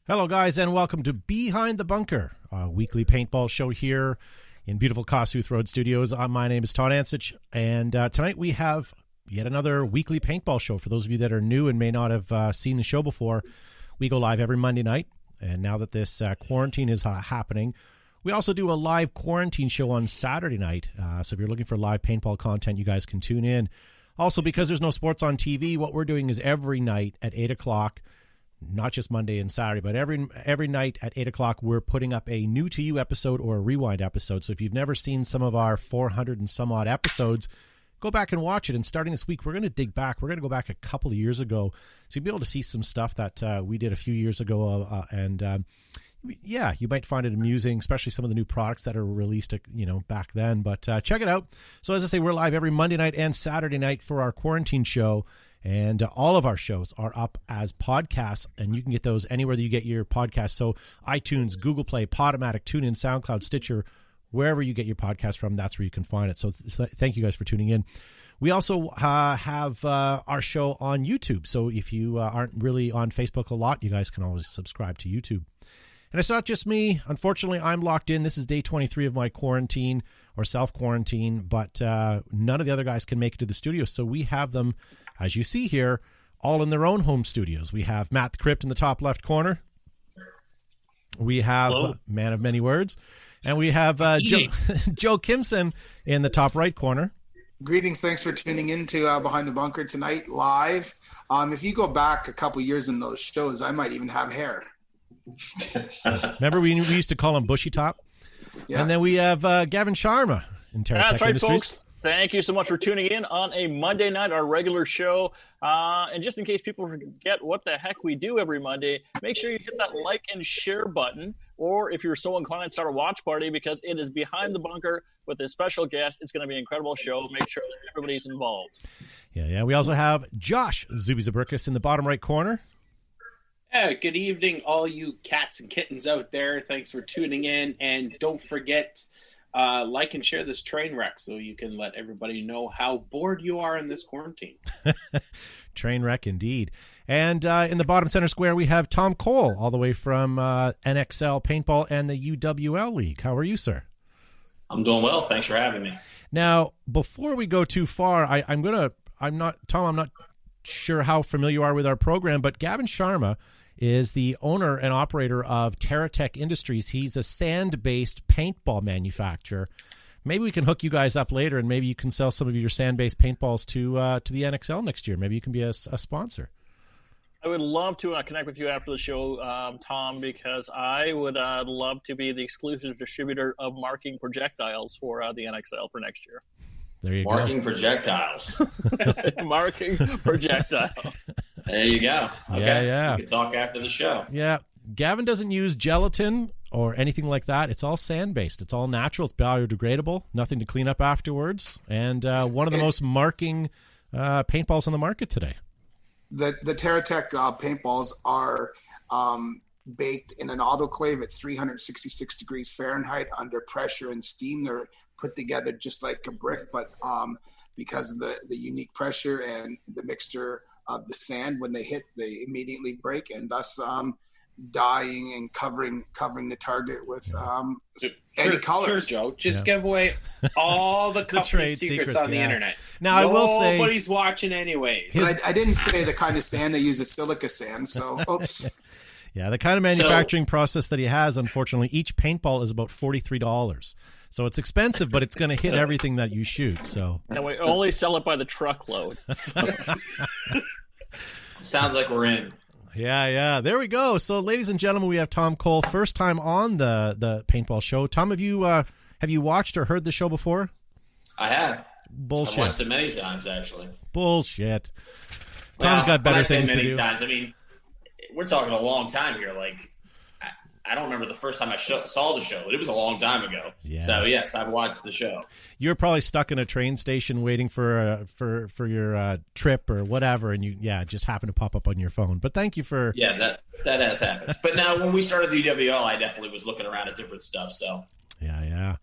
Hello, guys, and welcome to Behind the Bunker, a weekly paintball show here in beautiful Kossuth Road Studios. My name is Todd Ansich, and tonight we have yet another weekly paintball show. For those of you that are new and may not have seen the show before, we go live every Monday night, and now that this quarantine is happening, we also do a live quarantine show on Saturday night. So if you're looking for live paintball content, you guys can tune in. Also, because there's no sports on TV, what we're doing is every night at 8 o'clock, not just Monday and Saturday, but every night at 8 o'clock, we're putting up a new to you episode or a rewind episode. So if you've never seen some of our 400 and some odd episodes, go back and watch it. And starting this week, we're going to dig back. We're going to go back a couple of years ago. So you'll be able to see some stuff that we did a few years ago. Yeah, you might find it amusing, especially some of the new products that are released, back then. But check it out. So as I say, we're live every Monday night and Saturday night for our quarantine show. And all of our shows are up as podcasts, and you can get those anywhere that you get your podcasts. So iTunes, Google Play, Podomatic, TuneIn, SoundCloud, Stitcher, wherever you get your podcast from, that's where you can find it. So thank you guys for tuning in. We also have our show on YouTube. So if you aren't really on Facebook a lot, you guys can always subscribe to YouTube. And it's not just me. Unfortunately, I'm locked in. This is day 23 of my quarantine or self-quarantine, but none of the other guys can make it to the studio. So we have them, as you see here, all in their own home studios. We have Matt the Crypt in the top left corner. We have Man of Many Words. And we have Joe Kimson in the top right corner. Greetings. Thanks for tuning in to Behind the Bunker tonight live. If you go back a couple years in those shows, I might even have hair. Remember we used to call him Bushy Top? Yeah. And then we have Gavin Sharma in TerraTech Industries. Folks. Thank you so much for tuning in on a Monday night, our regular show. And just in case people forget what the heck we do every Monday, make sure you hit that like and share button. Or if you're so inclined, start a watch party, because it is Behind the Bunker with a special guest. It's going to be an incredible show. Make sure that everybody's involved. Yeah. We also have Josh Zuby Zabrickus in the bottom right corner. Good evening, all you cats and kittens out there. Thanks for tuning in. And don't forget, like and share this train wreck so you can let everybody know how bored you are in this quarantine. Train wreck indeed. And in the bottom center square, we have Tom Cole, all the way from NXL Paintball and the UWL League. How are you, sir? I'm doing well. Thanks for having me. Now, before we go too far, I'm not sure how familiar you are with our program, but Gavin Sharma is the owner and operator of TerraTech Industries. He's a sand-based paintball manufacturer. Maybe we can hook you guys up later, and maybe you can sell some of your sand-based paintballs to the NXL next year. Maybe you can be a sponsor. I would love to connect with you after the show, Tom, because I would love to be the exclusive distributor of marking projectiles for the NXL for next year. There you Marking projectiles. Marking projectiles. There you go. Okay. Yeah. We can talk after the show. Yeah. Gavin doesn't use gelatin or anything like that. It's all sand-based. It's all natural. It's biodegradable. Nothing to clean up afterwards. And one of the most marking paintballs on the market today. The TerraTech paintballs are baked in an autoclave at 366 degrees Fahrenheit under pressure and steam. They're put together just like a brick, but because of the unique pressure and the mixture of the sand, when they hit, they immediately break, and thus dyeing and covering the target with any colors. Sure, Joe. Just give away all the company secrets on the internet. Now, I will say, nobody's watching anyways. I didn't say the kind of sand they use is silica sand, so oops. Yeah, the kind of manufacturing process that he has, unfortunately, each paintball is about $43. So it's expensive, but it's going to hit everything that you shoot. So, and we only sell it by the truckload. So. Sounds like we're in. Yeah. There we go. So, ladies and gentlemen, we have Tom Cole, first time on the paintball show. Tom, have you watched or heard the show before? I have. Bullshit. I've watched it many times, actually. Bullshit. Tom's got better things to do. Times, I mean, we're talking a long time here. Like, I don't remember the first time I saw the show, but it was a long time ago. Yeah. So yes, I've watched the show. You're probably stuck in a train station waiting for your trip or whatever, and you just happen to pop up on your phone. But thank you for that has happened. But now when we started the UWL, I definitely was looking around at different stuff. So yeah.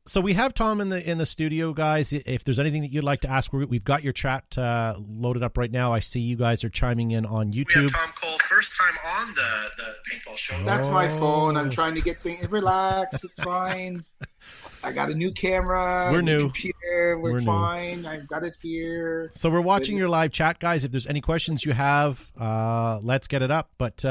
So we have Tom in the studio, guys. If there's anything that you'd like to ask, we've got your chat loaded up right now. I see you guys are chiming in on YouTube. We have Tom Cole, first time on the paintball show. That's my phone. I'm trying to get things. Relax. It's fine. I got a new camera. We're new. Computer. We're fine. I've got it here. So we're watching your live chat, guys. If there's any questions you have, let's get it up. But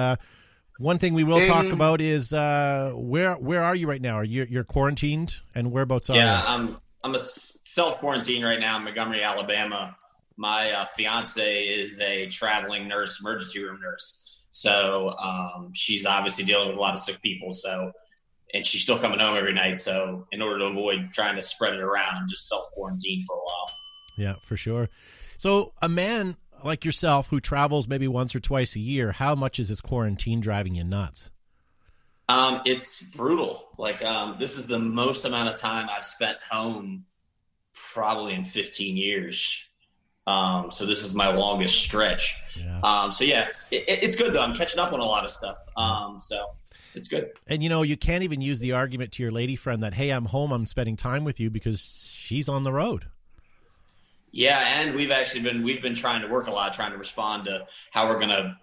one thing we will talk about is where are you right now? You're quarantined, and whereabouts are you? Yeah, I'm a self-quarantine right now in Montgomery, Alabama. My fiance is a traveling nurse, emergency room nurse. So she's obviously dealing with a lot of sick people. So, and she's still coming home every night. So in order to avoid trying to spread it around, just self-quarantine for a while. Yeah, for sure. So a man like yourself who travels maybe once or twice a year, how much is this quarantine driving you nuts? It's brutal. Like, this is the most amount of time I've spent home probably in 15 years. So this is my longest stretch. Yeah. So yeah, it's good though. I'm catching up on a lot of stuff. So it's good. And you can't even use the argument to your lady friend that, hey, I'm home, I'm spending time with you, because she's on the road. Yeah. And we've been trying to work a lot, trying to respond to how we're going to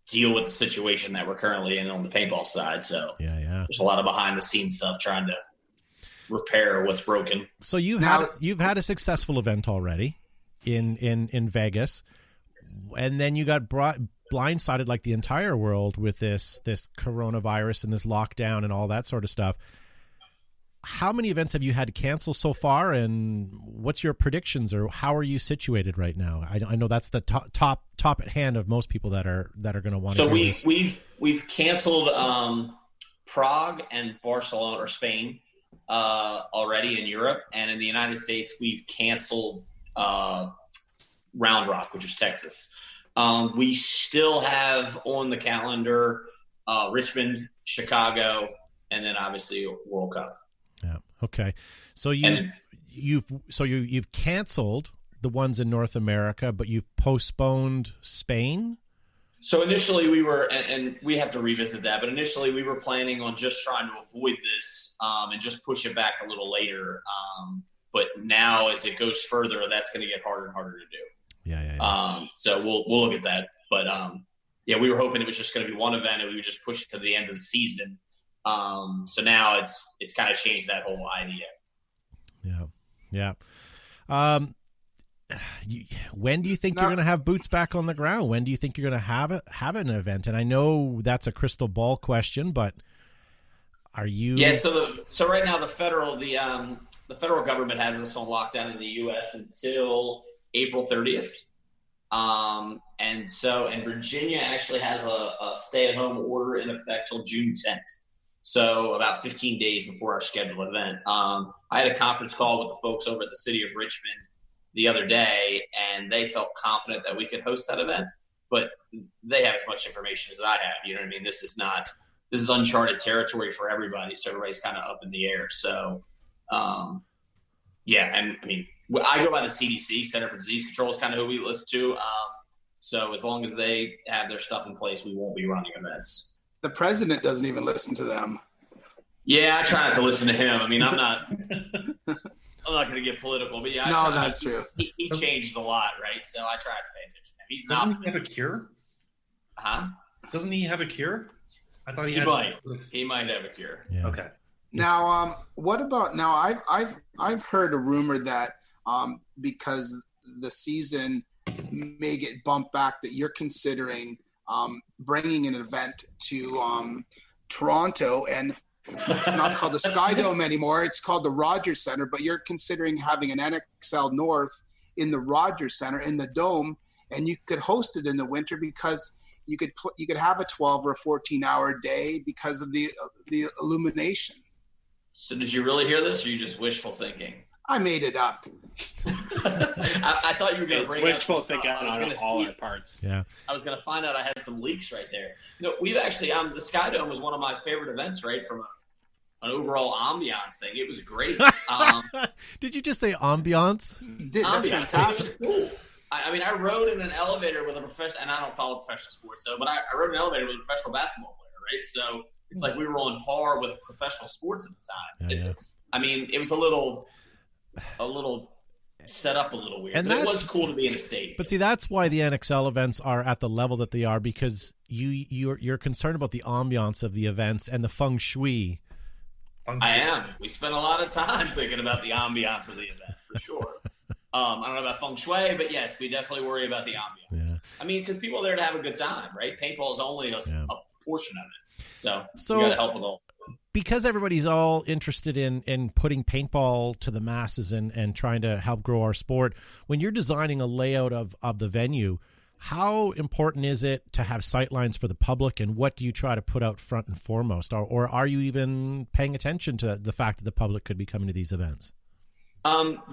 deal with the situation that we're currently in on the paintball side. So there's a lot of behind the scenes stuff trying to repair what's broken. So you've had a successful event already in Vegas, and then you got blindsided like the entire world with this coronavirus and this lockdown and all that sort of stuff. How many events have you had to cancel so far, and what's your predictions, or how are you situated right now? I know that's the top at hand of most people that are going to want to. So we've canceled Prague and Barcelona or Spain already in Europe, and in the United States we've canceled Round Rock, which is Texas. We still have on the calendar Richmond, Chicago, and then obviously World Cup. Yeah. Okay. So you've canceled the ones in North America, but you've postponed Spain. So initially we were, and we have to revisit that, but initially we were planning on just trying to avoid this and just push it back a little later. But now as it goes further, that's going to get harder and harder to do. Yeah. So we'll look at that. But we were hoping it was just going to be one event and we would just push it to the end of the season. So now it's kind of changed that whole idea. Yeah. When do you think you're going to have boots back on the ground? When do you think you're going to have an event? And I know that's a crystal ball question, but are you? Yeah. So right now the federal government has us on lockdown in the U.S. until April 30th. And Virginia actually has a stay-at-home order in effect till June 10th. So about 15 days before our scheduled event. I had a conference call with the folks over at the city of Richmond the other day, and they felt confident that we could host that event, but they have as much information as I have. You know what I mean? This is uncharted territory for everybody. So everybody's kind of up in the air. So, and I mean, I go by the CDC, Center for Disease Control is kind of who we listen to. So as long as they have their stuff in place, we won't be running events. The president doesn't even listen to them. Yeah, I try not to listen to him. I mean, I'm not going to get political, but yeah. That's true. He changes a lot, right? So I try to pay attention to him. He's Doesn't not. he have a cure? Huh? Doesn't he have a cure? I thought he might. He might have a cure. Yeah. Okay. Now, what about now? I've heard a rumor that because the season may get bumped back, that you're considering bringing an event to Toronto, and it's not called the Sky Dome anymore. It's called the Rogers Center, but you're considering having an NXL North in the Rogers Center in the Dome, and you could host it in the winter because you could have a 12 or a 14-hour day because of the illumination. So did you really hear this, or are you just wishful thinking? I made it up. I thought you were going to bring wishful thinking on all our parts. Yeah, I was going to find out I had some leaks right there. We've actually the Sky Dome was one of my favorite events, right? From an overall ambiance thing, it was great. Did you just say ambiance? That's fantastic. It was cool. I mean, I rode in an elevator with a professional, and I don't follow professional sports, but I rode in an elevator with a professional basketball player, right? So it's like we were on par with professional sports at the time. Yeah. I mean, it was a little set up a little weird. And But it was cool to be in a stadium. But see, that's why the NXL events are at the level that they are, because you're concerned about the ambiance of the events and the feng shui. I am. We spent a lot of time thinking about the ambiance of the event, for sure. I don't know about feng shui, but yes, we definitely worry about the ambiance. Yeah. I mean, because people are there to have a good time, right? Paintball is only a portion of it. So we got to help with all. Because everybody's all interested in putting paintball to the masses and trying to help grow our sport, when you're designing a layout of the venue, how important is it to have sightlines for the public, and what do you try to put out front and foremost? Or are you even paying attention to the fact that the public could be coming to these events?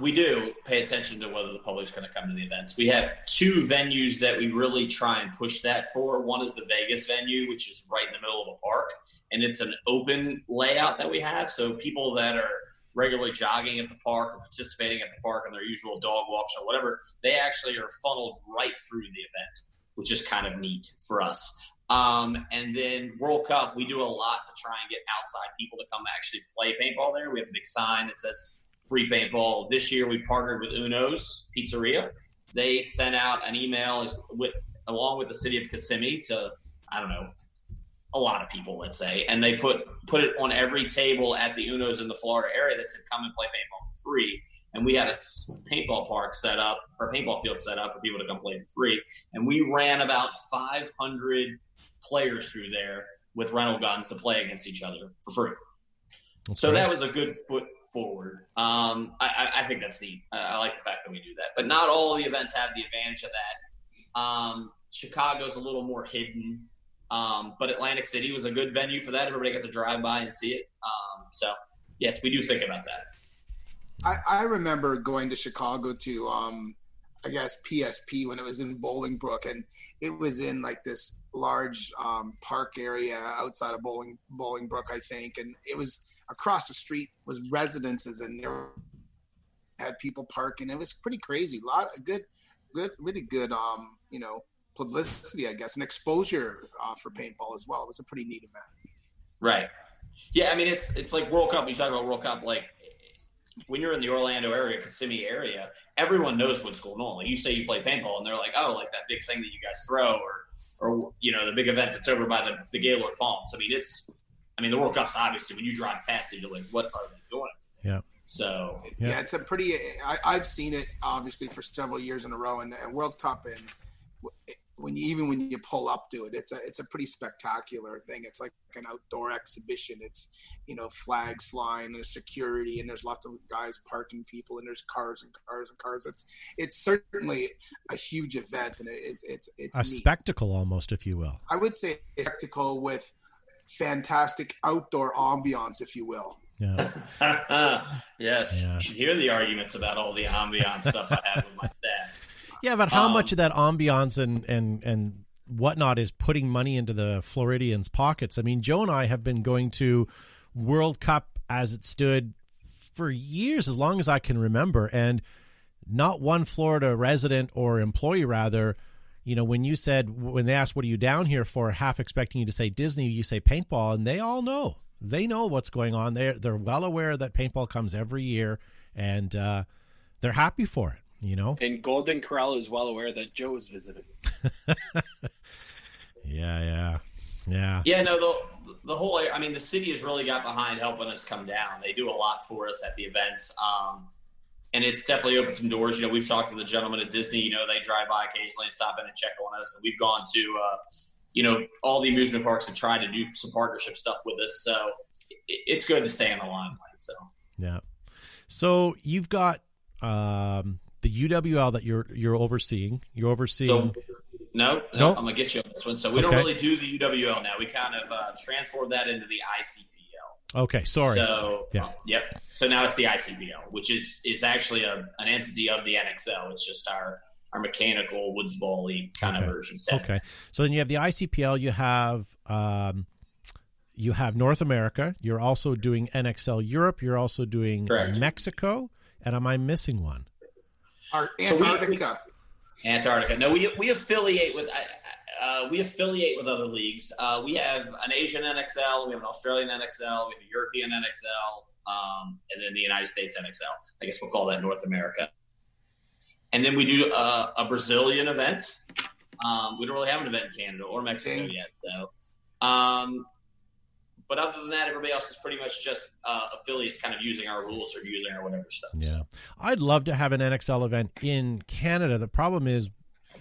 We do pay attention to whether the public's going to come to the events. We have two venues that we really try and push that for. One is the Vegas venue, which is right in the middle of a park, and it's an open layout that we have. So people that are regularly jogging at the park or participating at the park on their usual dog walks or whatever, they actually are funneled right through the event, which is kind of neat for us. And then World Cup, we do a lot to try and get outside people to come actually play paintball there. We have a big sign that says free paintball. This year we partnered with Uno's Pizzeria. They sent out an email along with the city of Kissimmee to, I don't know, a lot of people, let's say, and they put it on every table at the Uno's in the Florida area that said, come and play paintball for free. And we had a paintball park set up, or paintball field set up for people to come play for free. And we ran about 500 players through there with rental guns to play against each other for free. Okay. So that was a good foot forward. I think that's neat. I like the fact that we do that. But not all of the events have the advantage of that. Chicago's a little more hidden. But Atlantic City was a good venue for that. Everybody got to drive by and see it. So, yes, we do think about that. I remember going to Chicago to, I guess, PSP when it was in Bolingbrook. And it was in, like, this large park area outside of Bolingbrook, I think. And it was across the street was residences, and there had people parking. It was pretty crazy. A lot of good, really good, publicity, I guess, and exposure for paintball as well. It was a pretty neat event. Right. Yeah, I mean, it's like World Cup. You talk about World Cup, like when you're in the Orlando area, Kissimmee area, everyone knows what's going on. Like you say you play paintball, and they're like, oh, like that big thing that you guys throw, or the big event that's over by the Gaylord Palms. I mean, the World Cup's obviously, when you drive past it, you're like, what are they doing? Yeah. So yeah, it's a pretty. I've seen it obviously for several years in a row, and World Cup, and when you pull up to it, it's a pretty spectacular thing. It's like an outdoor exhibition. It's flags flying, and there's security, and there's lots of guys parking people, and there's cars and cars and cars. It's certainly a huge event, and it's a neat spectacle almost, if you will. I would say a spectacle with fantastic outdoor ambiance, if you will. Yeah. Yes. Yeah. You should hear the arguments about all the ambiance stuff I have with my staff. Yeah, but how much of that ambiance and whatnot is putting money into the Floridians' pockets? I mean, Joe and I have been going to World Cup as it stood for years, as long as I can remember, and not one Florida resident or employee, rather, when they asked, what are you down here for, half expecting you to say Disney, you say paintball, and they all know. They know what's going on. They're well aware that paintball comes every year, and they're happy for it. And Golden Corral is well aware that Joe is visiting. Yeah. Yeah, no, the whole, the city has really got behind helping us come down. They do a lot for us at the events. And it's definitely opened some doors. We've talked to the gentlemen at Disney, they drive by occasionally and stop in and check on us. And we've gone to, all the amusement parks and tried to do some partnership stuff with us. So it's good to stay in the limelight. So, yeah. So you've got, the UWL that you're overseeing. You're overseeing. So, no, I'm gonna get you on this one. So we don't really do the UWL now. We kind of transformed that into the ICPL. Okay, sorry. So yep. So now it's the ICPL, which is actually an entity of the NXL. It's just our mechanical woods volley kind of version. Okay. So then you have the ICPL. You have North America. You're also doing NXL Europe. You're also doing Mexico. And am I missing one? Antarctica. Antarctica. No, we affiliate with other leagues. We have an Asian NXL, we have an Australian NXL, we have a European NXL, and then the United States NXL. I guess we'll call that North America. And then we do a Brazilian event. We don't really have an event in Canada or Mexico yet, though. But other than that, everybody else is pretty much just affiliates kind of using our rules or using our whatever stuff. Yeah. So. I'd love to have an NXL event in Canada. The problem is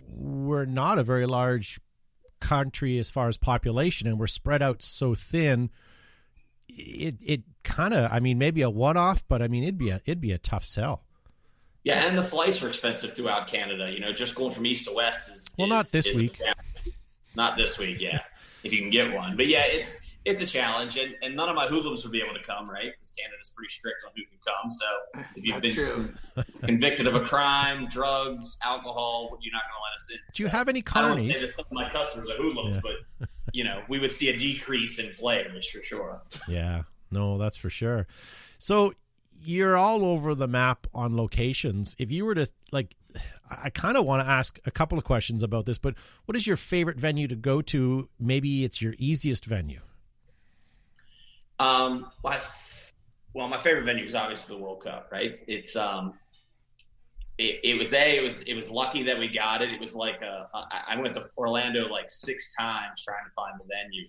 we're not a very large country as far as population, and we're spread out so thin. It kind of, I mean, maybe a one-off, but I mean, it'd be a tough sell. Yeah, and the flights are expensive throughout Canada. Just going from east to west is not this week. Not this week, yeah. If you can get one, but yeah, it's a challenge, and none of my hoodlums would be able to come, right? Because Canada's pretty strict on who can come. So if you've been convicted of a crime, drugs, alcohol, you're not going to let us in. Do you have any carnies? I don't want to say that some of my customers are hoodlums, but we would see a decrease in players for sure. Yeah, no, that's for sure. So you're all over the map on locations. If you were to, like, I kind of want to ask a couple of questions about this, but what is your favorite venue to go to? Maybe it's your easiest venue. Well, my favorite venue is obviously the World Cup, right? It's it was lucky that we got it. It was like I went to Orlando like 6 times trying to find the venue,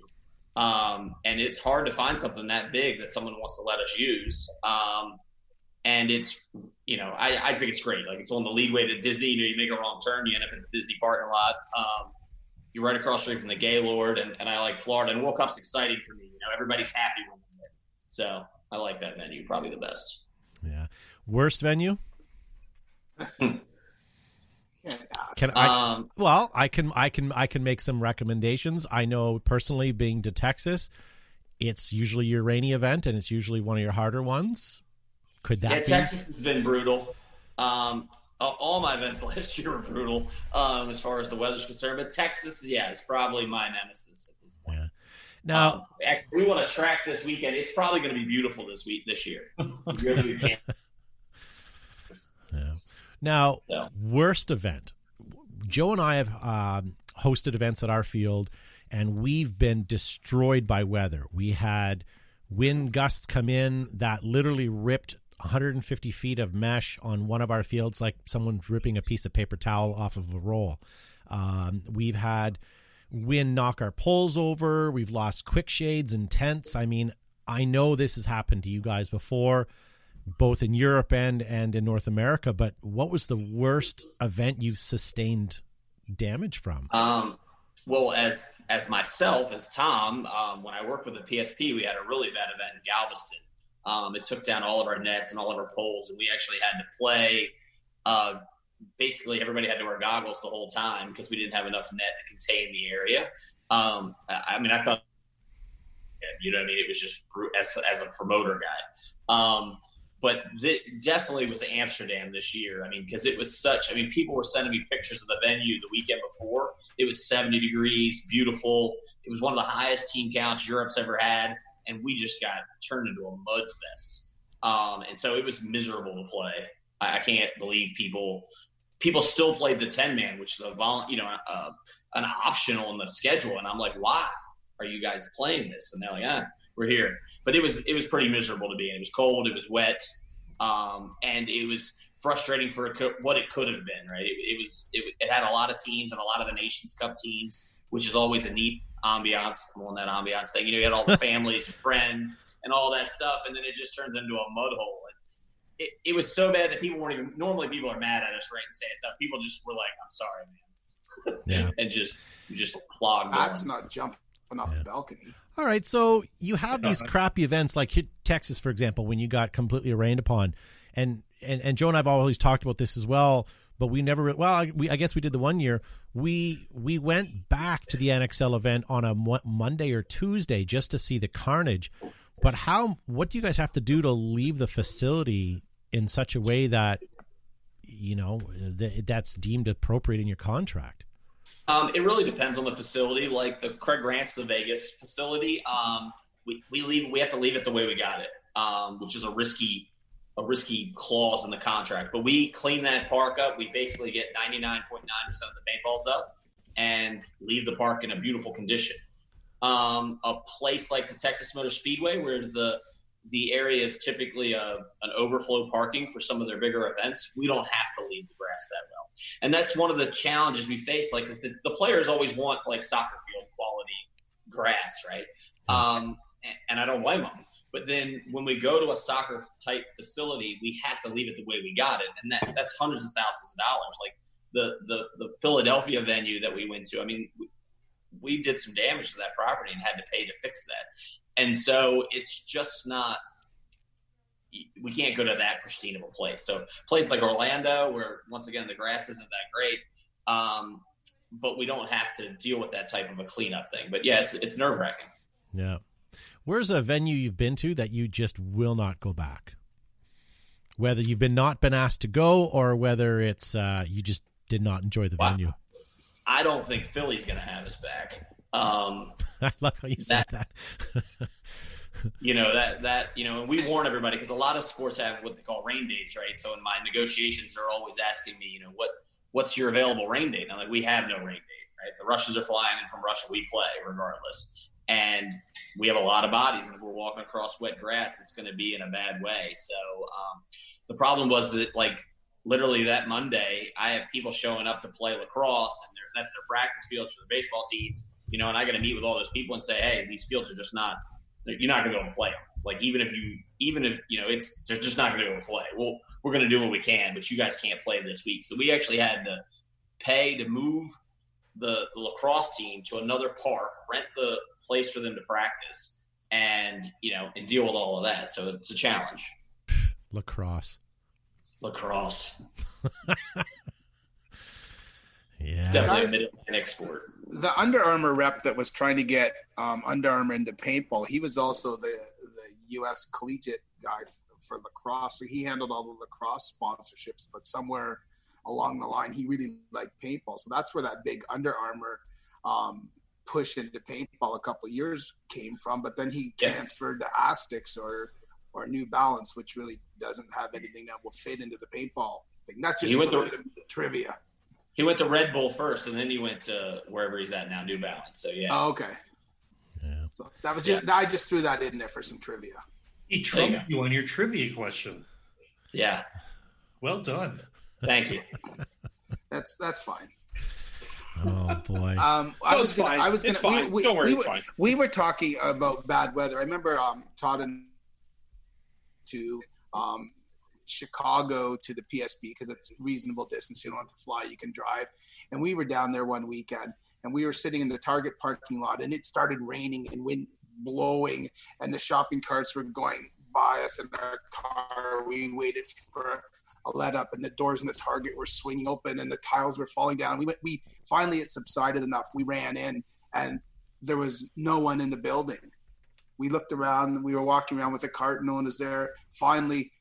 and it's hard to find something that big that someone wants to let us use. And it's I think it's great. Like, it's on the leadway to Disney. You make a wrong turn, you end up in the Disney parking lot. You're right across the street from the Gaylord, and I like Florida. And World Cup's exciting for me. Everybody's happy when I'm there. So I like that venue, probably the best. Yeah. Worst venue? I can make some recommendations. I know personally, being to Texas, it's usually your rainy event, and it's usually one of your harder ones. Could that be? Texas has been brutal. All my events last year were brutal as far as the weather's concerned. But Texas, is probably my nemesis at this point. Yeah. Now, we want to track this weekend. It's probably going to be beautiful this year. Really, we can't. Yeah. Now, worst event. Joe and I have hosted events at our field, and we've been destroyed by weather. We had wind gusts come in that literally ripped 150 feet of mesh on one of our fields, like someone ripping a piece of paper towel off of a roll. We've had wind knock our poles over. We've lost quick shades and tents. I mean, I know this has happened to you guys before, both in Europe and in North America, but what was the worst event you've sustained damage from? Well, as myself, as Tom, when I worked with the PSP, we had a really bad event in Galveston. It took down all of our nets and all of our poles, and we actually had to play. Basically, everybody had to wear goggles the whole time because we didn't have enough net to contain the area. I thought, it was just as a promoter guy. But definitely was Amsterdam this year. Because it was people were sending me pictures of the venue the weekend before. It was 70 degrees, beautiful. It was one of the highest team counts Europe's ever had, and we just got turned into a mud fest. And so it was miserable to play. I can't believe people still played the 10-man, which is an optional in the schedule. And I'm like, why are you guys playing this? And they're like, we're here. But it was pretty miserable to be in. It was cold. It was wet. And it was frustrating for what it could have been, right? It had a lot of teams and a lot of the Nations Cup teams, which is always a neat ambiance. I'm on that ambiance thing. You had all the families and friends and all that stuff. And then it just turns into a mud hole. And it was so bad that people weren't even – normally people are mad at us, right, and saying stuff. People just were like, I'm sorry, man. Yeah. And just clogged. That's not jumping off the balcony. All right, so you have these crappy events like Texas, for example, when you got completely rained upon, and Joe and I have always talked about this as well, but we never. I guess we did the one year. We went back to the NXL event on a Monday or Tuesday just to see the carnage. But what do you guys have to do to leave the facility in such a way that that's deemed appropriate in your contract? It really depends on the facility. Like the Craig Grant's, the Vegas facility, we have to leave it the way we got it, which is a risky clause in the contract. But we clean that park up. We basically get 99.9% of the paintballs up and leave the park in a beautiful condition. A place like the Texas Motor Speedway, where the the area is typically an overflow parking for some of their bigger events. We don't have to leave the grass that well. And that's one of the challenges we face, like, because the players always want, like, soccer field quality grass, right? And I don't blame them. But then when we go to a soccer type facility, we have to leave it the way we got it. And that's hundreds of thousands of dollars. Like the Philadelphia venue that we went to, I mean, we did some damage to that property and had to pay to fix that. And so it's just not, we can't go to that pristine of a place. So places like Orlando, where once again, the grass isn't that great. But we don't have to deal with that type of a cleanup thing. But yeah, it's nerve wracking. Yeah. Where's a venue you've been to that you just will not go back? Whether you've not been asked to go, or whether it's you just did not enjoy the venue. I don't think Philly's going to have us back. I love how you said that. And we warn everybody, because a lot of sports have what they call rain dates, right? So in my negotiations, they're always asking me, what's your available rain date? And I'm like, we have no rain date, right? The Russians are flying in from Russia. We play regardless. And we have a lot of bodies, and if we're walking across wet grass, it's going to be in a bad way. So the problem was that, like, literally that Monday, I have people showing up to play lacrosse, and that's their practice fields for the baseball teams, and I got to meet with all those people and say, hey, these fields are just not – you're not going to be able to play them. Like, even if they're just not going to be able to play. Well, we're going to do what we can, but you guys can't play this week. So we actually had to pay to move the lacrosse team to another park, rent the – place for them to practice and deal with all of that. So it's a challenge. Lacrosse. Yeah. It's definitely a mid-Atlantic sport. The Under Armour rep that was trying to get Under Armour into paintball, he was also the U.S. collegiate guy for lacrosse. So he handled all the lacrosse sponsorships, but somewhere along the line, he really liked paintball. So that's where that big Under Armour push into paintball a couple of years came from, but then he transferred to Aztecs or New Balance, which really doesn't have anything that will fit into the paintball thing. Not just trivia. He went to Red Bull first, and then he went to wherever he's at now, New Balance. So yeah. Oh, okay. Yeah. So that was I just threw that in there for some trivia. He trumped you on your trivia question. Yeah. Well done. Thank you. That's fine. Oh boy. We were talking about bad weather. I remember Todd and to Chicago to the PSB, because it's a reasonable distance. You don't have to fly, you can drive. And we were down there one weekend, and we were sitting in the Target parking lot, and it started raining and wind blowing, and the shopping carts were going by us in our car. We waited for a let up, and the doors in the Target were swinging open, and the tiles were falling down. We finally, it subsided enough. We ran in, and there was no one in the building. We looked around. We were walking around with a cart. No one was there. Finally,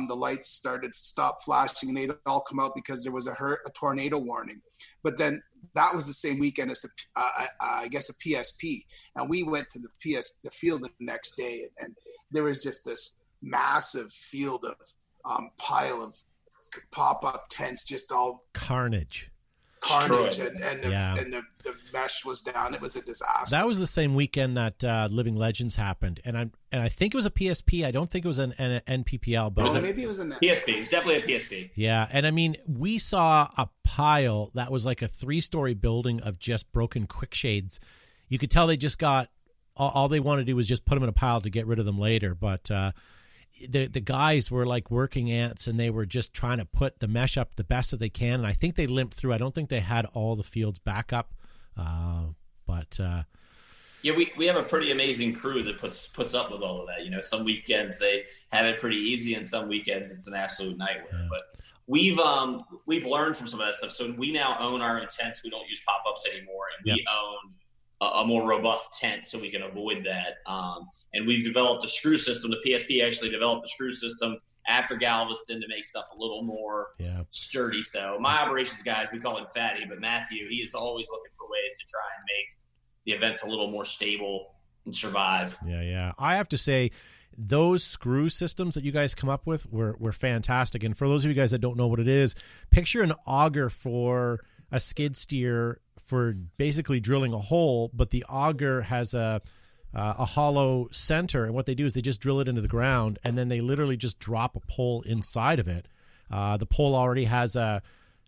the lights started to stop flashing, and they'd all come out because there was a tornado warning. But then that was the same weekend as I guess a PSP, and we went to the field the next day, and there was just this massive field of pile of pop-up tents, just all carnage, and the mesh was down. It was a disaster. That was the same weekend that Living Legends happened, and I think it was a PSP. I don't think it was an NPPL, but maybe it was an PSP. It's definitely a PSP. Yeah, and I mean, we saw a pile that was like a 3-story building of just broken quick shades. You could tell they just got all they wanted to do was just put them in a pile to get rid of them later, but. The guys were like working ants, and they were just trying to put the mesh up the best that they can. And I think they limped through. I don't think they had all the fields back up. Yeah, we have a pretty amazing crew that puts up with all of that. Some weekends they have it pretty easy, and some weekends it's an absolute nightmare. Yeah. But we've learned from some of that stuff. So we now own our own tents. We don't use pop-ups anymore, and we own a more robust tent so we can avoid that. And we've developed a screw system. The PSP actually developed a screw system after Galveston to make stuff a little more sturdy. So my operations guys, we call him Fatty, but Matthew, he is always looking for ways to try and make the events a little more stable and survive. Yeah. I have to say, those screw systems that you guys come up with were fantastic. And for those of you guys that don't know what it is, picture an auger for a skid steer for basically drilling a hole, but the auger has a a hollow center, and what they do is they just drill it into the ground, and then they literally just drop a pole inside of it. The pole already has a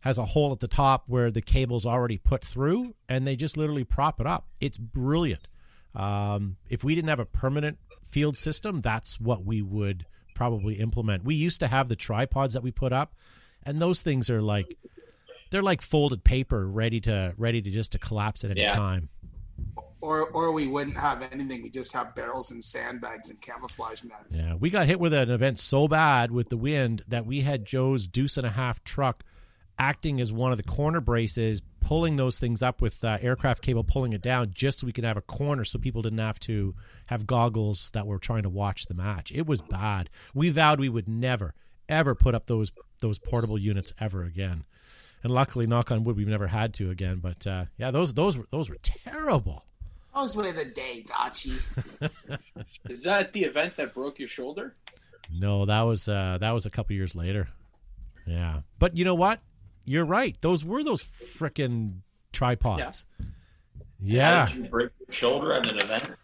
hole at the top where the cable's already put through, and they just literally prop it up. It's brilliant. If we didn't have a permanent field system, that's what we would probably implement. We used to have the tripods that we put up, and those things are like, they're like folded paper, ready to just to collapse at any time. Or we wouldn't have anything. We just have barrels and sandbags and camouflage nets. Yeah, we got hit with an event so bad with the wind that we had Joe's deuce and a half truck acting as one of the corner braces, pulling those things up with aircraft cable, pulling it down just so we could have a corner so people didn't have to have goggles that were trying to watch the match. It was bad. We vowed we would never, ever put up those portable units ever again. And luckily, knock on wood, we've never had to again. But yeah, those were terrible. Those were the days, Archie. Is that the event that broke your shoulder? No, that was a couple years later. Yeah, but you know what? You're right. Those were those frickin' tripods. Yeah. How did you break your shoulder at an event?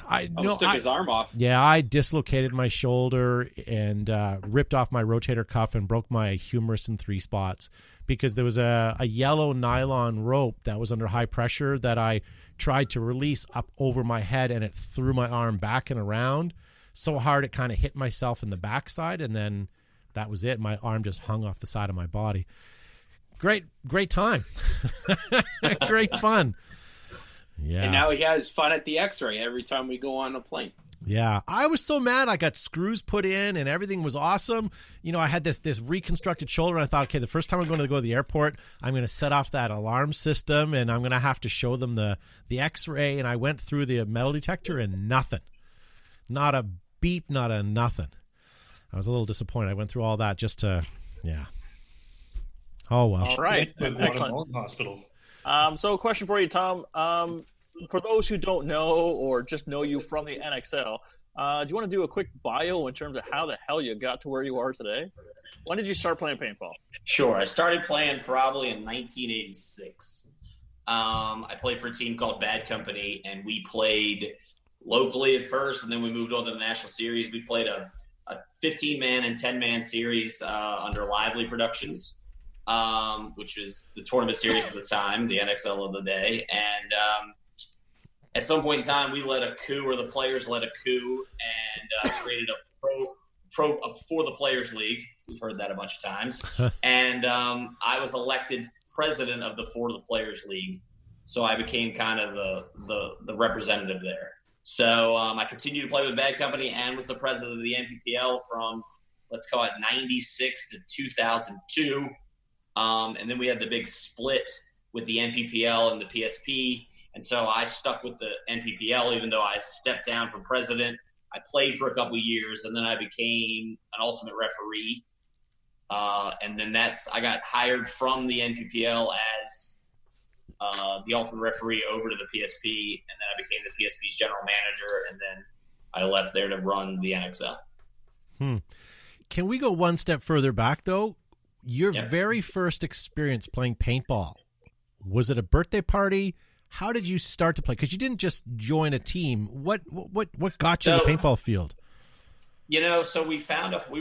I took his arm off. Yeah, I dislocated my shoulder and ripped off my rotator cuff and broke my humerus in 3 spots because there was a yellow nylon rope that was under high pressure that I tried to release up over my head, and it threw my arm back and around so hard it kind of hit myself in the backside, and then that was it. My arm just hung off the side of my body. Great time. Great fun. Yeah. And now he has fun at the X-ray every time we go on a plane. Yeah. I was so mad. I got screws put in and everything was awesome. You know, I had this reconstructed shoulder, and I thought, okay, the first time I'm going to go to the airport, I'm going to set off that alarm system, and I'm going to have to show them the X-ray. And I went through the metal detector and nothing. Not a beep, not a nothing. I was a little disappointed. I went through all that just to, yeah. Oh, well. All right. Excellent. Hospital. So a question for you, Tom. For those who don't know or just know you from the NXL, do you want to do a quick bio in terms of how the hell you got to where you are today? When did you start playing paintball? Sure. I started playing probably in 1986. I played for a team called Bad Company, and we played locally at first, and then we moved on to the National Series. We played a 15-man and 10-man series under Lively Productions, which was the tournament series at the time, the NXL of the day. And at some point in time, we led a coup, or the players led a coup, and created a pro for the Players League. We've heard that a bunch of times. And I was elected president of the For the Players League, so I became kind of the representative there. So I continued to play with Bad Company and was the president of the NPPL from, let's call it 96 to 2002. And then we had the big split with the NPPL and the PSP. And so I stuck with the NPPL, even though I stepped down from president. I played for a couple of years, and then I became an ultimate referee. And then I got hired from the NPPL as the ultimate referee over to the PSP, and then I became the PSP's general manager, and then I left there to run the NXL. Can we go one step further back, though? Your very first experience playing paintball, was it a birthday party? How did you start to play? Because you didn't just join a team. What got you in the paintball field? You know, so we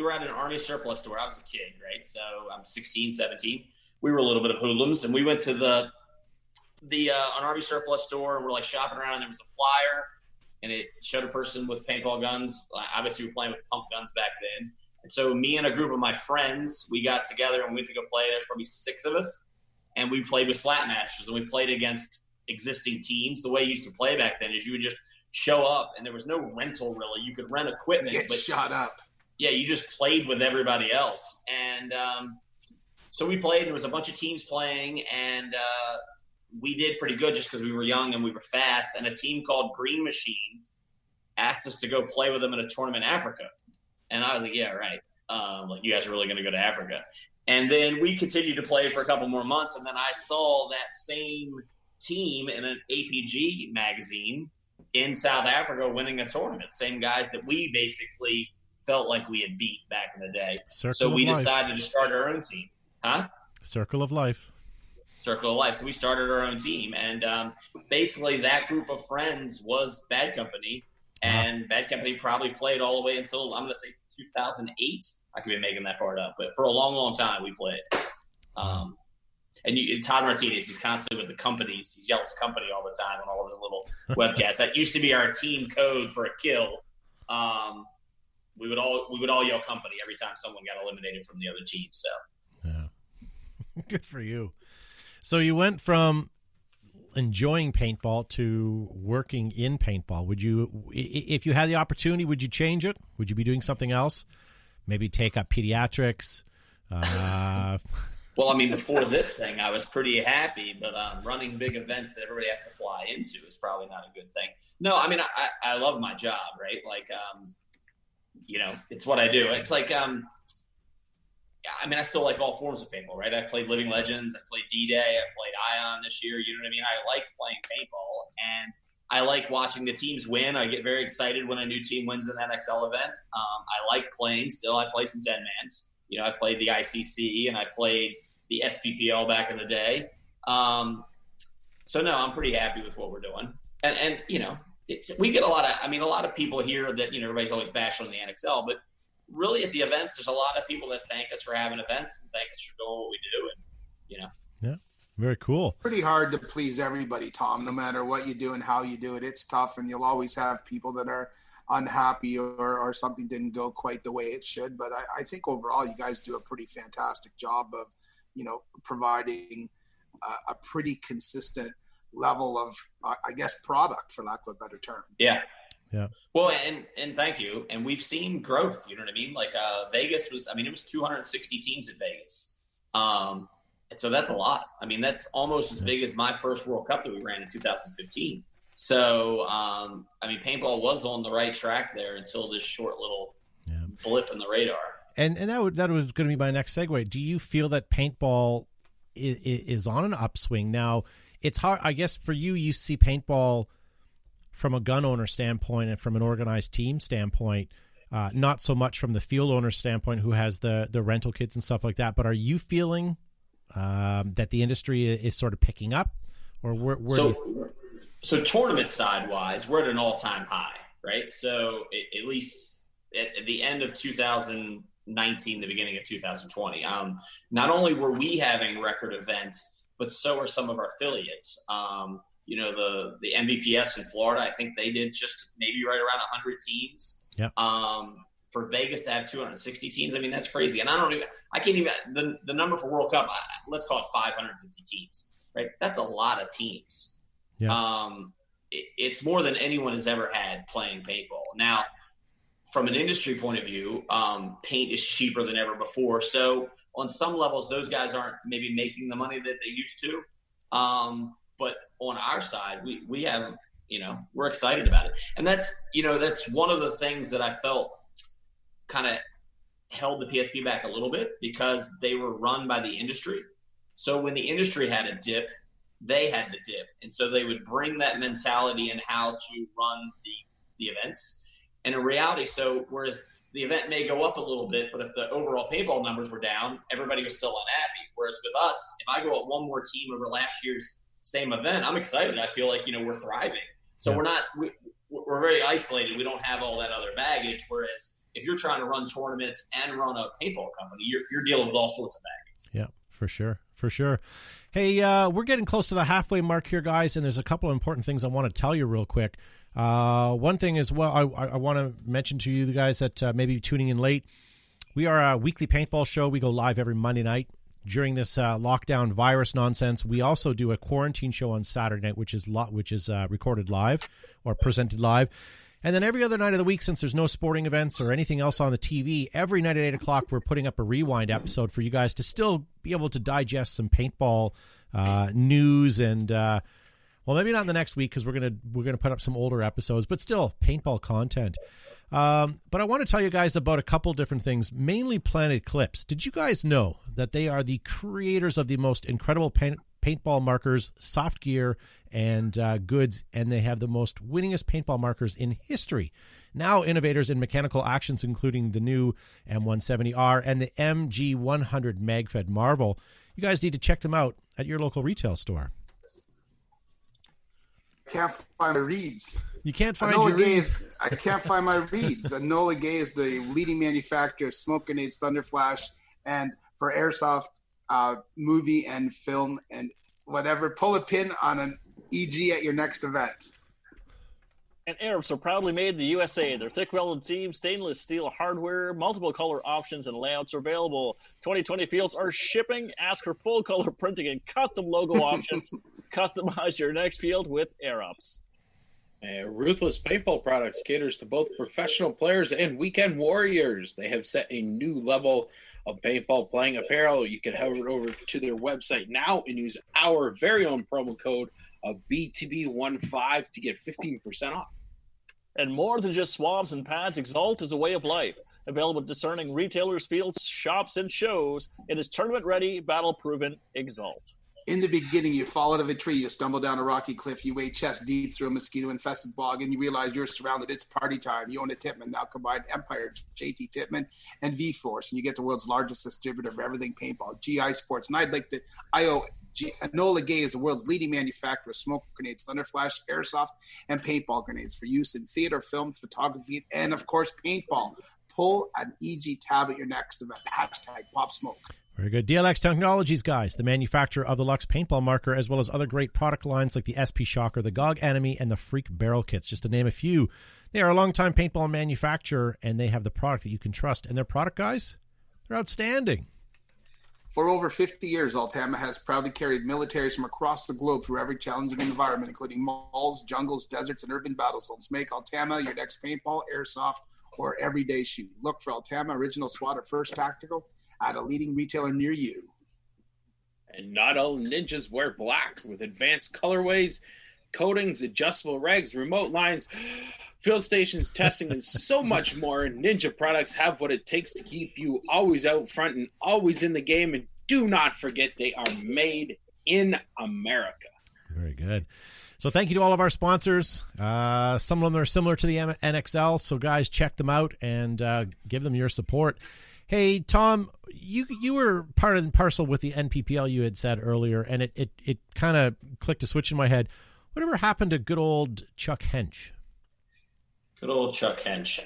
were at an Army surplus store. I was a kid, right? So I'm 16, 17. We were a little bit of hoodlums, and we went to an Army surplus store, and we're like shopping around, and there was a flyer, and it showed a person with paintball guns. Obviously, we were playing with pump guns back then. And so me and a group of my friends, we got together and we went to go play. There's probably 6 of us, and we played with flat matches, and we played against existing teams. The way you used to play back then is you would just show up, and there was no rental really. You could rent equipment. Get shot up. Yeah, you just played with everybody else. And so we played, and there was a bunch of teams playing, and we did pretty good just because we were young and we were fast. And a team called Green Machine asked us to go play with them in a tournament in Africa. And I was like, yeah, right. Like, you guys are really going to go to Africa. And then we continued to play for a couple more months, and then I saw that same team in an APG magazine in South Africa winning a tournament. Same guys that we basically felt like we had beat back in the day. So we decided to start our own team. Huh? Circle of life. Circle of Life. So we started our own team, and basically that group of friends was Bad Company, and Bad Company probably played all the way until, I'm going to say 2008. I could be making that part up, but for a long, long time we played. And Todd Martinez, he's constantly with the companies. He yells company all the time on all of his little webcasts. That used to be our team code for a kill. We would all yell company every time someone got eliminated from the other team. So, yeah. Good for you. So you went from enjoying paintball to working in paintball. Would you, if you had the opportunity, would you change it? Would you be doing something else? Maybe take up pediatrics? Well, I mean, before this thing, I was pretty happy, but running big events that everybody has to fly into is probably not a good thing. No, I mean, I love my job, right? Like, it's what I do. It's like, I mean, I still like all forms of paintball, right? I played Living Legends, I played D-Day, I played Ion this year. You know what I mean? I like playing paintball, and I like watching the teams win. I get very excited when a new team wins an NXL event. I like playing still. I play some 10-mans. I've played the ICC and I've played the SPPL back in the day. So no, I'm pretty happy with what we're doing. And we get a lot of people here that, everybody's always bashing on the NXL, but really at the events, there's a lot of people that thank us for having events and thank us for doing what we do. And, Yeah. Very cool. Pretty hard to please everybody, Tom, no matter what you do and how you do it. It's tough, and you'll always have people that are unhappy or something didn't go quite the way it should. But I think overall you guys do a pretty fantastic job of, providing a pretty consistent level of, I guess, product, for lack of a better term. Yeah. Yeah. Well, and thank you. And we've seen growth, you know what I mean? Like Vegas was, it was 260 teams at Vegas. And so that's a lot. I mean, that's almost as big as my first World Cup that we ran in 2015. So, paintball was on the right track there until this short little blip in the radar. And that was going to be my next segue. Do you feel that paintball is on an upswing now? It's hard, I guess, for you. You see paintball from a gun owner standpoint and from an organized team standpoint, not so much from the field owner standpoint who has the rental kits and stuff like that. But are you feeling that the industry is sort of picking up, or So tournament side wise, we're at an all-time high, right? So at least at the end of 2019, the beginning of 2020, not only were we having record events, but so are some of our affiliates. The MVPS in Florida, I think they did just maybe right around 100 teams. Yeah. For Vegas to have 260 teams, that's crazy. And I can't even, the number for World Cup, let's call it 550 teams, right? That's a lot of teams. Yeah. It's more than anyone has ever had playing paintball. Now, from an industry point of view, paint is cheaper than ever before. So on some levels, those guys aren't maybe making the money that they used to. But on our side, we have, we're excited about it. And that's one of the things that I felt kind of held the PSP back a little bit, because they were run by the industry. So when the industry had a dip, they had the dip. And so they would bring that mentality in how to run the events. And in reality, so whereas the event may go up a little bit, but if the overall paintball numbers were down, everybody was still unhappy. Whereas with us, if I go up one more team over last year's same event, I'm excited. I feel like, we're thriving. So we're very isolated. We don't have all that other baggage. Whereas if you're trying to run tournaments and run a paintball company, you're dealing with all sorts of baggage. Yeah, for sure. For sure. Hey, we're getting close to the halfway mark here, guys, and there's a couple of important things I want to tell you real quick. One thing as well, I want to mention to you, the guys that may be tuning in late, we are a weekly paintball show. We go live every Monday night during this lockdown virus nonsense. We also do a quarantine show on Saturday night, which is recorded live or presented live. And then every other night of the week, since there's no sporting events or anything else on the TV, every night at 8 o'clock, we're putting up a rewind episode for you guys to still be able to digest some paintball news and, maybe not the next week because we're gonna put up some older episodes, but still paintball content. But I want to tell you guys about a couple different things, mainly Planet Clips. Did you guys know that they are the creators of the most incredible paintball markers, soft gear, and goods, and they have the most winningest paintball markers in history. Now innovators in mechanical actions, including the new M170R and the MG100 MagFed Marvel. you guys need to check them out at your local retail store. Can't find my reeds. You can't find your reeds? I can't find my reeds. Enola Gay is the leading manufacturer of smoke grenades, Thunder Flash, and for airsoft movie and film and whatever. Pull a pin on an EG at your next event. And Arabs are proudly made in the USA. Their thick welded seam, stainless steel hardware, multiple color options and layouts are available. 2020 fields are shipping. Ask for full color printing and custom logo options. Customize your next field with Arabs. Ruthless Paintball Products caters to both professional players and weekend warriors. They have set a new level of paintball playing apparel. You can head over to their website now and use our very own promo code of BTB15 to get 15% off. And more than just swabs and pads, Exalt is a way of life. Available at discerning retailers, fields, shops, and shows. It is tournament-ready, battle-proven Exalt. In the beginning, you fall out of a tree, you stumble down a rocky cliff, you wade chest deep through a mosquito-infested bog, and you realize you're surrounded. It's party time. You own a Tippmann, now combined Empire, JT Tippmann, and V-Force, and you get the world's largest distributor of everything paintball, GI Sports. And I'd like to Enola Gay is the world's leading manufacturer of smoke grenades, Thunder Flash, airsoft, and paintball grenades for use in theater, film, photography, and, of course, paintball. Pull an EG tab at your next event. Hashtag PopSmoke. Very good. DLX Technologies, guys, the manufacturer of the Lux paintball marker, as well as other great product lines like the SP Shocker, the GOG Enemy, and the Freak Barrel Kits, just to name a few. They are a longtime paintball manufacturer, and they have the product that you can trust. And their product, guys, they're outstanding. For over 50 years, Altama has proudly carried militaries from across the globe through every challenging environment, including malls, jungles, deserts, and urban battlefields. Make Altama your next paintball, airsoft, or everyday shoot. Look for Altama Original SWAT or First Tactical at a leading retailer near you. And not all ninjas wear black. With advanced colorways, coatings, adjustable regs, remote lines, field stations, testing, and so much more, Ninja products have what it takes to keep you always out front and always in the game. And do not forget, they are made in America. Very good. So thank you to all of our sponsors. Some of them are similar to the NXL, so guys, check them out and give them your support. Hey, Tom, you were part and parcel with the NPPL, you had said earlier, and it kind of clicked a switch in my head. Whatever happened to good old Chuck Hench? Good old Chuck Hench.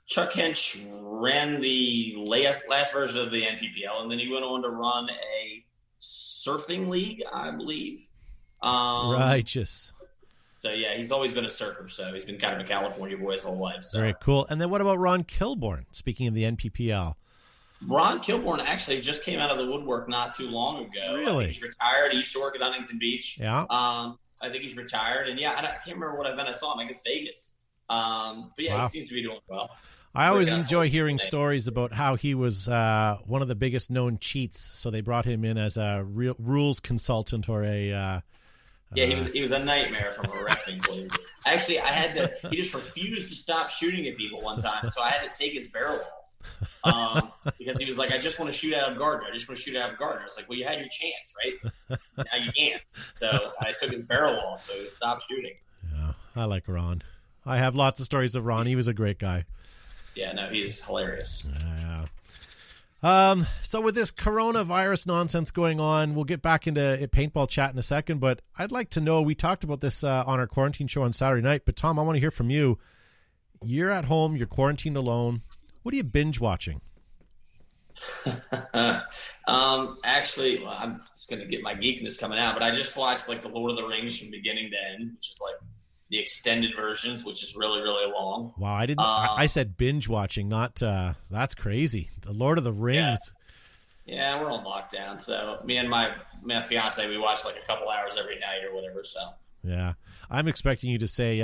Chuck Hench ran the last version of the NPPL, and then he went on to run a surfing league, I believe. Righteous. So, yeah, he's always been a surfer, so he's been kind of a California boy his whole life. So. Very cool. And then what about Ron Kilborn, speaking of the NPPL? Ron Kilborn actually just came out of the woodwork not too long ago. Really? He's retired. He used to work at Huntington Beach. Yeah. I think he's retired. And, yeah, I can't remember what event I saw him. I guess Vegas. But, yeah, He seems to be doing well. I always enjoy hearing stories about how he was one of the biggest known cheats, so they brought him in as a rules consultant or a yeah, he was a nightmare from a wrestling point of view. Actually, he just refused to stop shooting at people one time, so I had to take his barrel off. Because he was like, I just want to shoot out of Gardner. I just want to shoot out of Gardner. I was like, well, you had your chance, right? Now you can't. So I took his barrel off, so he stopped shooting. Yeah, I like Ron. I have lots of stories of Ron. He was a great guy. Yeah, no, he's hilarious. Yeah. So with this coronavirus nonsense going on, we'll get back into paintball chat in a second, but I'd like to know, we talked about this on our quarantine show on Saturday night, but Tom, I want to hear from you. You're at home, you're quarantined alone. What are you binge watching? Actually, well, I'm just going to get my geekness coming out, but I just watched like the Lord of the Rings from beginning to end, which is like the extended versions, which is really, really long. Wow, I didn't. I said binge watching, not. That's crazy. The Lord of the Rings. Yeah, we're on lockdown, so me and my fiance, we watch like a couple hours every night or whatever. So yeah, I'm expecting you to say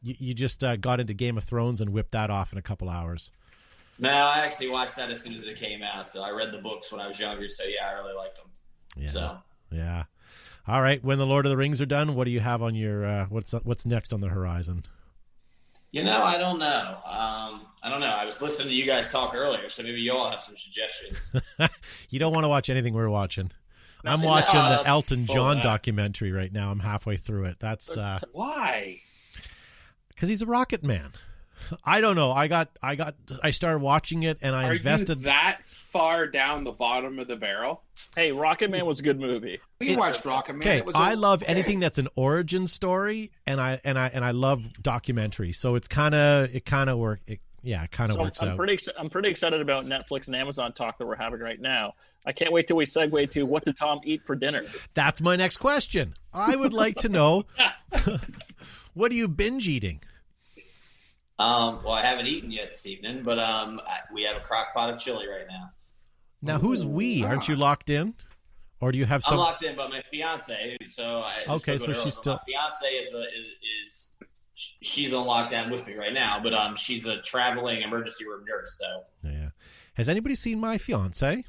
you just got into Game of Thrones and whipped that off in a couple hours. No, I actually watched that as soon as it came out. So I read the books when I was younger. So yeah, I really liked them. Yeah. So yeah. All right. When the Lord of the Rings are done, what do you have on your what's next on the horizon? You know, I don't know. I was listening to you guys talk earlier, so maybe you all have some suggestions. You don't want to watch anything we're watching. I'm watching the Elton John documentary right now. I'm halfway through it. That's why? Because he's a rocket man. I don't know. I started watching it and I invested you that far down the bottom of the barrel? Hey, Rocket Man was a good movie. We watched Rocket Man. Okay, It was I love okay. anything that's an origin story, and I love documentaries. So it kind of works. It kind of works I'm out. I'm pretty excited about Netflix and Amazon talk that we're having right now. I can't wait till we segue to what did Tom eat for dinner. That's my next question. I would like to know, what are you binge eating? Well, I haven't eaten yet this evening, but we have a crock pot of chili right now. Now, who's we? Aren't you locked in, or do you have some? I'm locked in, but my fiance. So okay, so she's still. My fiance is she's on lockdown with me right now, but she's a traveling emergency room nurse. So Yeah. Has anybody seen my fiance?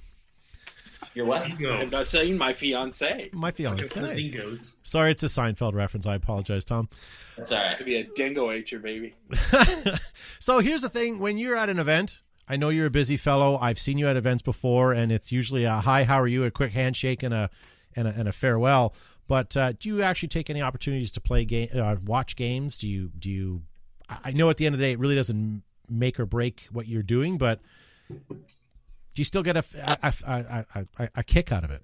You're what? I'm not saying my fiance. My fiance. Dingoes. Sorry, it's a Seinfeld reference. I apologize, Tom. That's all right. Could be a dingo ate your baby. So here's the thing: when you're at an event, I know you're a busy fellow. I've seen you at events before, and it's usually a hi, how are you, a quick handshake, and a farewell. But do you actually take any opportunities to play watch games? Do you? I know at the end of the day, it really doesn't make or break what you're doing, but do you still get a kick out of it?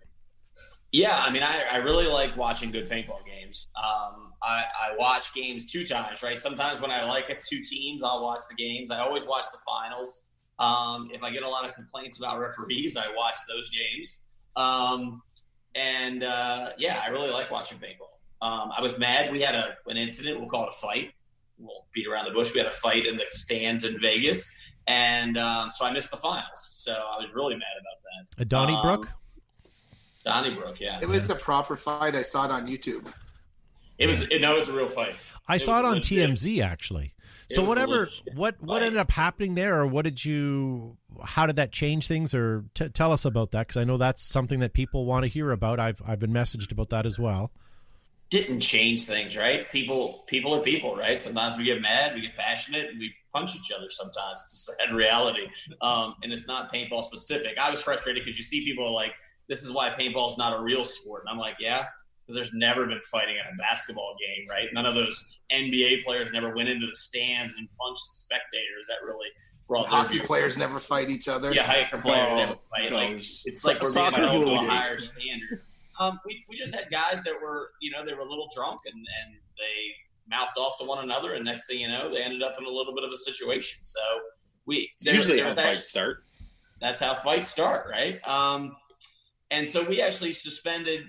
Yeah, I mean, I really like watching good paintball games. I watch games 2 times, right? Sometimes when I like it, 2 teams, I'll watch the games. I always watch the finals. If I get a lot of complaints about referees, I watch those games. Yeah, I really like watching paintball. I was mad. We had an incident. We'll call it a fight. We'll beat around the bush. We had a fight in the stands in Vegas. And so I missed the finals. So I was really mad about that. A Donnybrook? Donnybrook, yeah. It was the proper fight. I saw it on YouTube. It was a real fight. I saw it on TMZ actually. So what ended up happening there, or how did that change things, or tell us about that, because I know that's something that people want to hear about. I've been messaged about that as well. Didn't change things, right? People are people, right? Sometimes we get mad, we get passionate, and we punch each other sometimes. It's a sad reality. And it's not paintball specific. I was frustrated because you see people like, this is why paintball is not a real sport. And I'm like, yeah, because there's never been fighting in a basketball game, right? None of those NBA players never went into the stands and punched spectators. That really brought hockey players never fight each other. Yeah, hockey players never fight. Like, it's like we're being held to a higher standard. We just had guys that were, they were a little drunk and they mouthed off to one another, and next thing you know, they ended up in a little bit of a situation. So usually how fights start. That's how fights start, right? And so we actually suspended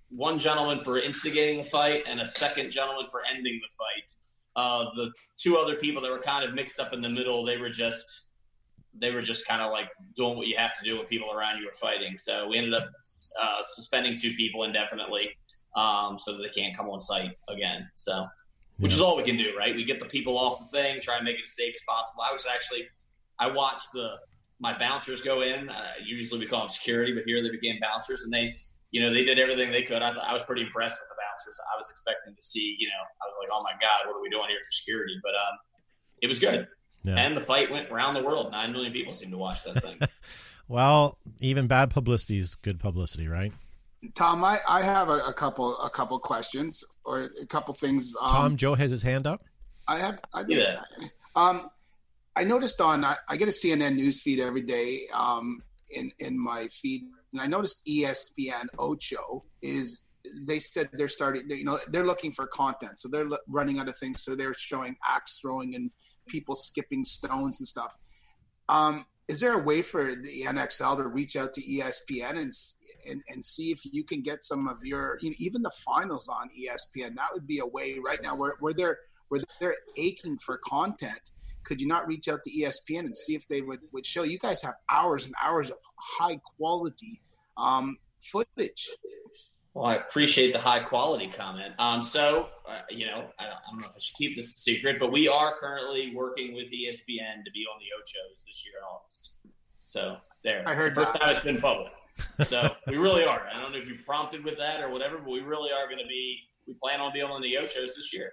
one gentleman for instigating the fight and a second gentleman for ending the fight. The 2 other people that were kind of mixed up in the middle, they were just kind of like doing what you have to do when people around you are fighting. So we ended up suspending 2 people indefinitely, so that they can't come on site again. So, which is all we can do, right? We get the people off the thing, try and make it as safe as possible. I watched my bouncers go in. Usually we call them security, but here they became bouncers, and they did everything they could. I was pretty impressed with the bouncers. I was expecting to see, I was like, oh my God, what are we doing here for security? But it was good. Yeah. And the fight went around the world. 9 million people seemed to watch that thing. Well, even bad publicity is good publicity, right? Tom, I have a couple questions or a couple things. Tom, Joe has his hand up. Yeah. I noticed I get a CNN news feed every day in my feed, and I noticed ESPN Ocho they said they're starting, they're looking for content. So they're running out of things. So they're showing axe throwing and people skipping stones and stuff. Is there a way for the NXL to reach out to ESPN and see if you can get some of your, even the finals on ESPN? That would be a way right now where they're aching for content. Could you not reach out to ESPN and see if they would show? You guys have hours and hours of high quality footage. Well, I appreciate the high quality comment. I don't know if I should keep this a secret, but we are currently working with ESPN to be on the Ochos this year in August. So there, I heard it's the first time it's been public. So we really are. I don't know if you prompted with that or whatever, but we really are going to be. We plan on being on the Ochos this year.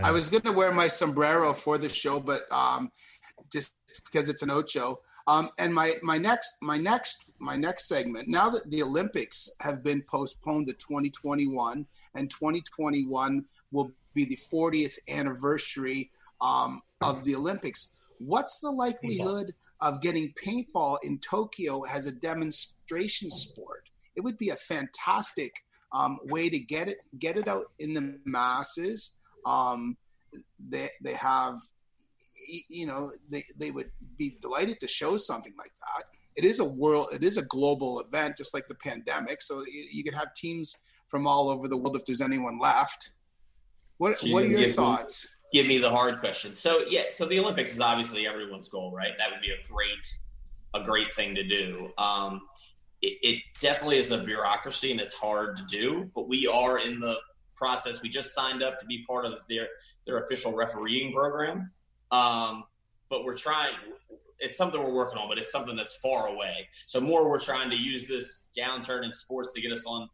I was going to wear my sombrero for the show, but just because it's an Ocho, And my next segment, now that the Olympics have been postponed to 2021, and 2021 will be the 40th anniversary of the Olympics, what's the likelihood of getting paintball in Tokyo as a demonstration sport? It would be a fantastic way to get it out in the masses. They have, they would be delighted to show something like that. It is a global event, just like the pandemic. So you could have teams from all over the world if there's anyone left. What are your thoughts? Give me the hard question. So the Olympics is obviously everyone's goal, right? That would be a great thing to do. It definitely is a bureaucracy and it's hard to do, but we are in the process. We just signed up to be part of their official refereeing program. But we're trying, it's something we're working on, but it's something that's far away. So we're trying to use this downturn in sports to get us some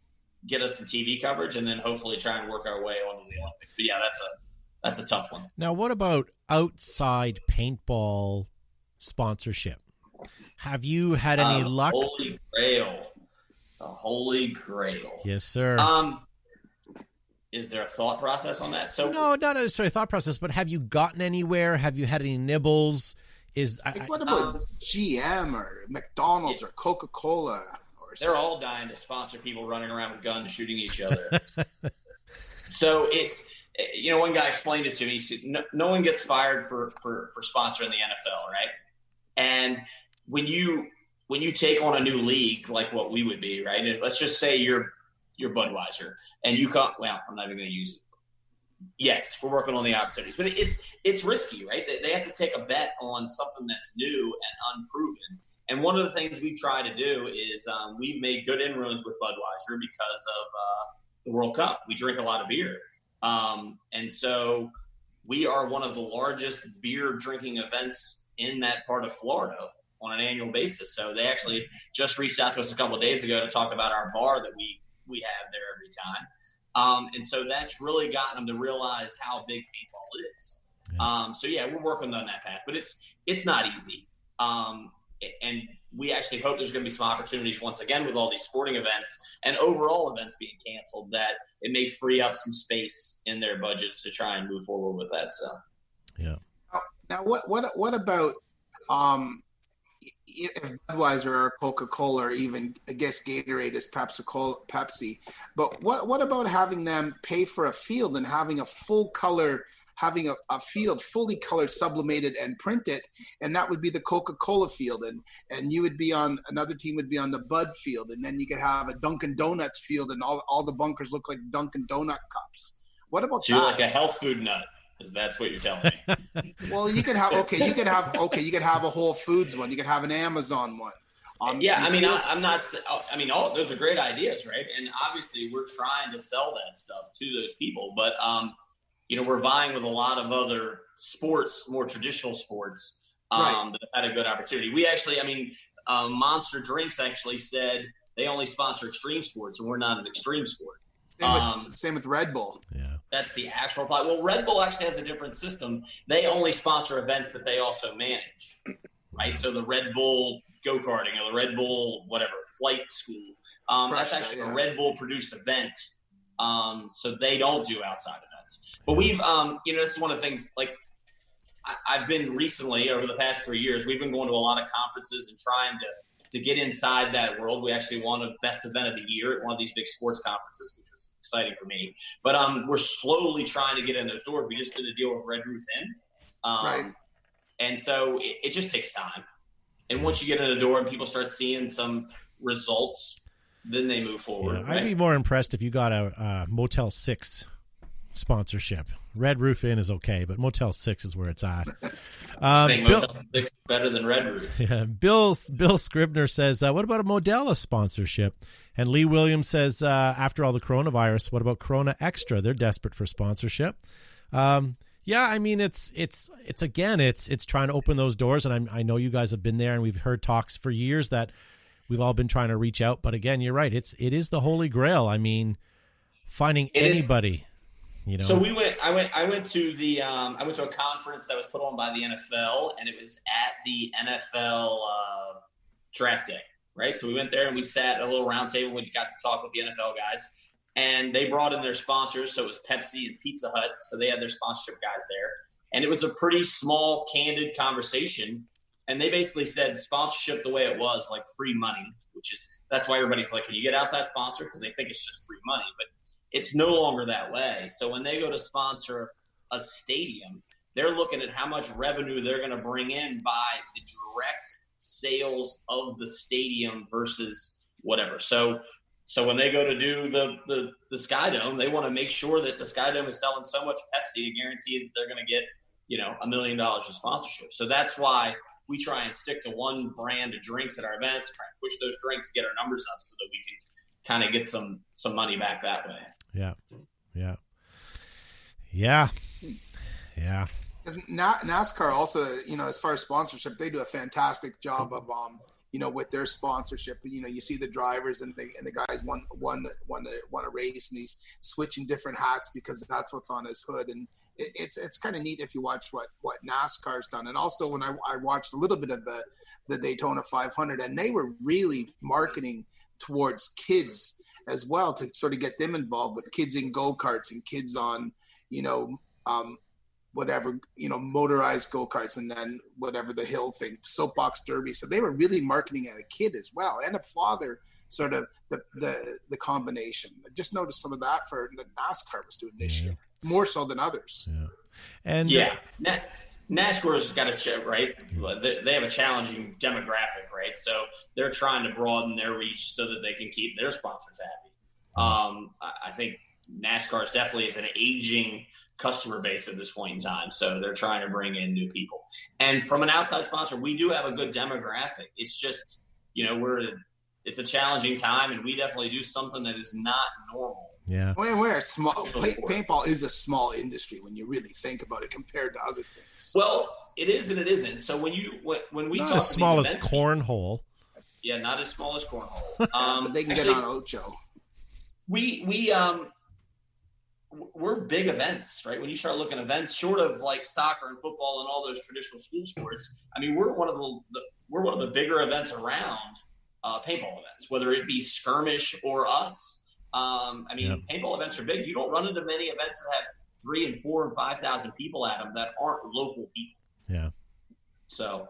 TV coverage, and then hopefully try and work our way onto the Olympics. But yeah, that's a tough one. Now, what about outside paintball sponsorship? Have you had any luck? Holy Grail. The Holy Grail. Yes, sir. Is there a thought process on that? So no, not necessarily a thought process, but have you gotten anywhere? Have you had any nibbles? What about GM or McDonald's or Coca-Cola? They're all dying to sponsor people running around with guns shooting each other. So it's, one guy explained it to me. He said, no one gets fired for sponsoring the NFL, right? And when you take on a new league like what we would be, right? And let's just say you're Budweiser and you come. Well, I'm not even going to use it. Yes, we're working on the opportunities, but it's risky, right? They have to take a bet on something that's new and unproven. And one of the things we've tried to do is we've made good inroads with Budweiser because of the World Cup. We drink a lot of beer. And so we are one of the largest beer drinking events in that part of Florida on an annual basis. So they actually just reached out to us a couple of days ago to talk about our bar that we have there every time. And so that's really gotten them to realize how big paintball is. Yeah. We're working on that path, but it's not easy. And we actually hope there's going to be some opportunities once again with all these sporting events and overall events being canceled, that it may free up some space in their budgets to try and move forward with that. So, yeah. Now, what about if Budweiser or Coca-Cola or even, I guess, Gatorade is Pepsi, but what about having them pay for a field and having a full color, having a field fully colored, sublimated and printed, and that would be the Coca-Cola field, and you would be on, another team would be on the Bud field, and then you could have a Dunkin' Donuts field and all the bunkers look like Dunkin' Donut cups. What about that? So you're like a health food nut. Because that's what you're telling me. Well, you could have a Whole Foods one. You could have an Amazon one. All those are great ideas, right? And obviously, we're trying to sell that stuff to those people. But we're vying with a lot of other sports, more traditional sports, that had a good opportunity. We actually, Monster Drinks actually said they only sponsor extreme sports, and we're not an extreme sport. Same with Red Bull. Yeah. That's the actual plot. Well, Red Bull actually has a different system. They only sponsor events that they also manage, right? So the Red Bull go-karting or the Red Bull flight school, that's actually a Red Bull produced event. So they don't do outside events. But we've, this is one of the things, like I've been recently over the past 3 years, we've been going to a lot of conferences and trying to get inside that world. We actually won a best event of the year at one of these big sports conferences, which was exciting for me. But we're slowly trying to get in those doors. We just did a deal with Red Roof Inn. Right. And so it just takes time. And once you get in the door and people start seeing some results, then they move forward. Yeah, I'd be more impressed if you got a Motel 6 sponsorship. Red Roof Inn is okay, but Motel 6 is where it's at. I think Motel 6 is better than Red Roof. Yeah, Bill Scribner says, what about a Modelo sponsorship? And Lee Williams says, after all the coronavirus, what about Corona Extra? They're desperate for sponsorship. It's trying to open those doors, and I know you guys have been there, and we've heard talks for years that we've all been trying to reach out. But again, you're right. It is the Holy Grail. Finding anybody. So I went to the I went to a conference that was put on by the NFL, and it was at the NFL draft day, right? So we went there and we sat at a little round table. We got to talk with the NFL guys, and they brought in their sponsors. So it was Pepsi and Pizza Hut. So they had their sponsorship guys there, and it was a pretty small, candid conversation. And they basically said sponsorship the way it was, like free money, that's why everybody's like, can you get outside sponsor? Because they think it's just free money, but it's no longer that way. So when they go to sponsor a stadium, they're looking at how much revenue they're going to bring in by the direct sales of the stadium versus whatever. So when they go to do the Sky Dome, they want to make sure that the Sky Dome is selling so much Pepsi to guarantee that they're going to get, $1 million of sponsorship. So that's why we try and stick to one brand of drinks at our events, try and push those drinks, get our numbers up so that we can kind of get some money back that way. Yeah. 'Cause NASCAR also, as far as sponsorship, they do a fantastic job of, with their sponsorship. You see the drivers and the guys won a race, and he's switching different hats because that's what's on his hood, and it's kind of neat if you watch what NASCAR's done. And also when I watched a little bit of the Daytona 500, and they were really marketing towards kids as well to sort of get them involved with kids in go-karts and kids on, motorized go-karts, and then whatever the hill thing, soapbox derby. So they were really marketing at a kid as well, and a father, sort of the combination. I just noticed some of that for NASCAR was doing this year, more so than others. Yeah. And NASCAR's got right? They have a challenging demographic, right? So they're trying to broaden their reach so that they can keep their sponsors happy. I think NASCAR definitely is an aging customer base at this point in time, so they're trying to bring in new people. And from an outside sponsor, we do have a good demographic. It's just, it's a challenging time, and we definitely do something that is not normal. Yeah. We're small. Paintball is a small industry when you really think about it compared to other things. Well, it is and it isn't. So when we not talk as small as events, cornhole. Yeah, not as small as cornhole. But they can get on Ocho. We're big events, right? When you start looking at events, short of like soccer and football and all those traditional school sports, I mean, we're one of the bigger events around paintball events, whether it be skirmish or us. Paintball events are big. You don't run into many events that have 3,000 and 4,000 and 5,000 people at them that aren't local people. Yeah. So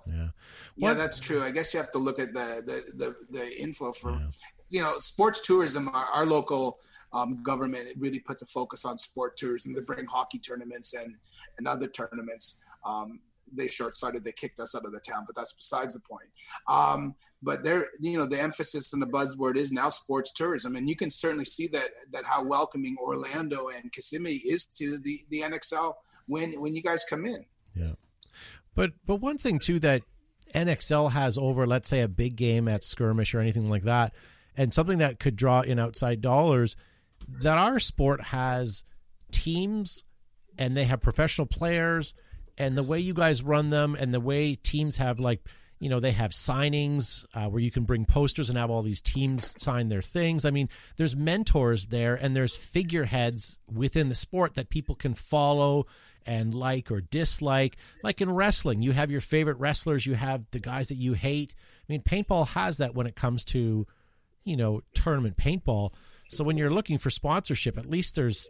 that's true. I guess you have to look at the inflow for sports tourism. Our local government, it really puts a focus on sport tourism. They bring hockey tournaments and other tournaments. They short-sighted. They kicked us out of the town, but that's besides the point. But the emphasis and the buzzword is now sports tourism, and you can certainly see that how welcoming Orlando and Kissimmee is to the NXL when you guys come in. Yeah, but one thing too that NXL has over, let's say, a big game at skirmish or anything like that, and something that could draw in outside dollars, that our sport has teams and they have professional players. And the way you guys run them and the way teams have they have signings where you can bring posters and have all these teams sign their things. I mean, there's mentors there and there's figureheads within the sport that people can follow and like or dislike. Like in wrestling, you have your favorite wrestlers, you have the guys that you hate. I mean, paintball has that when it comes to, tournament paintball. So when you're looking for sponsorship, at least there's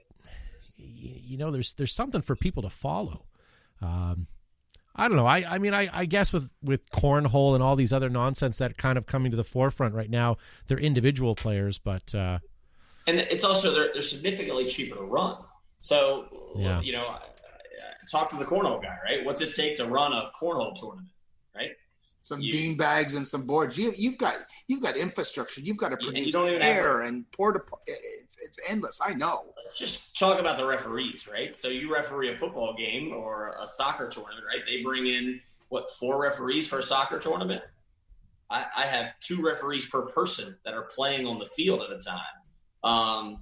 something for people to follow. I don't know. I guess with cornhole and all these other nonsense that are kind of coming to the forefront right now, they're individual players, but and it's also they're significantly cheaper to run. So talk to the cornhole guy, right? What's it take to run a cornhole tournament, right? Some bean bags and some boards. You've got infrastructure. You've got to produce air and porta. It's endless. I know. Let's just talk about the referees, right? So you referee a football game or a soccer tournament, right? They bring in 4 referees for a soccer tournament. I have 2 referees per person that are playing on the field at a time. I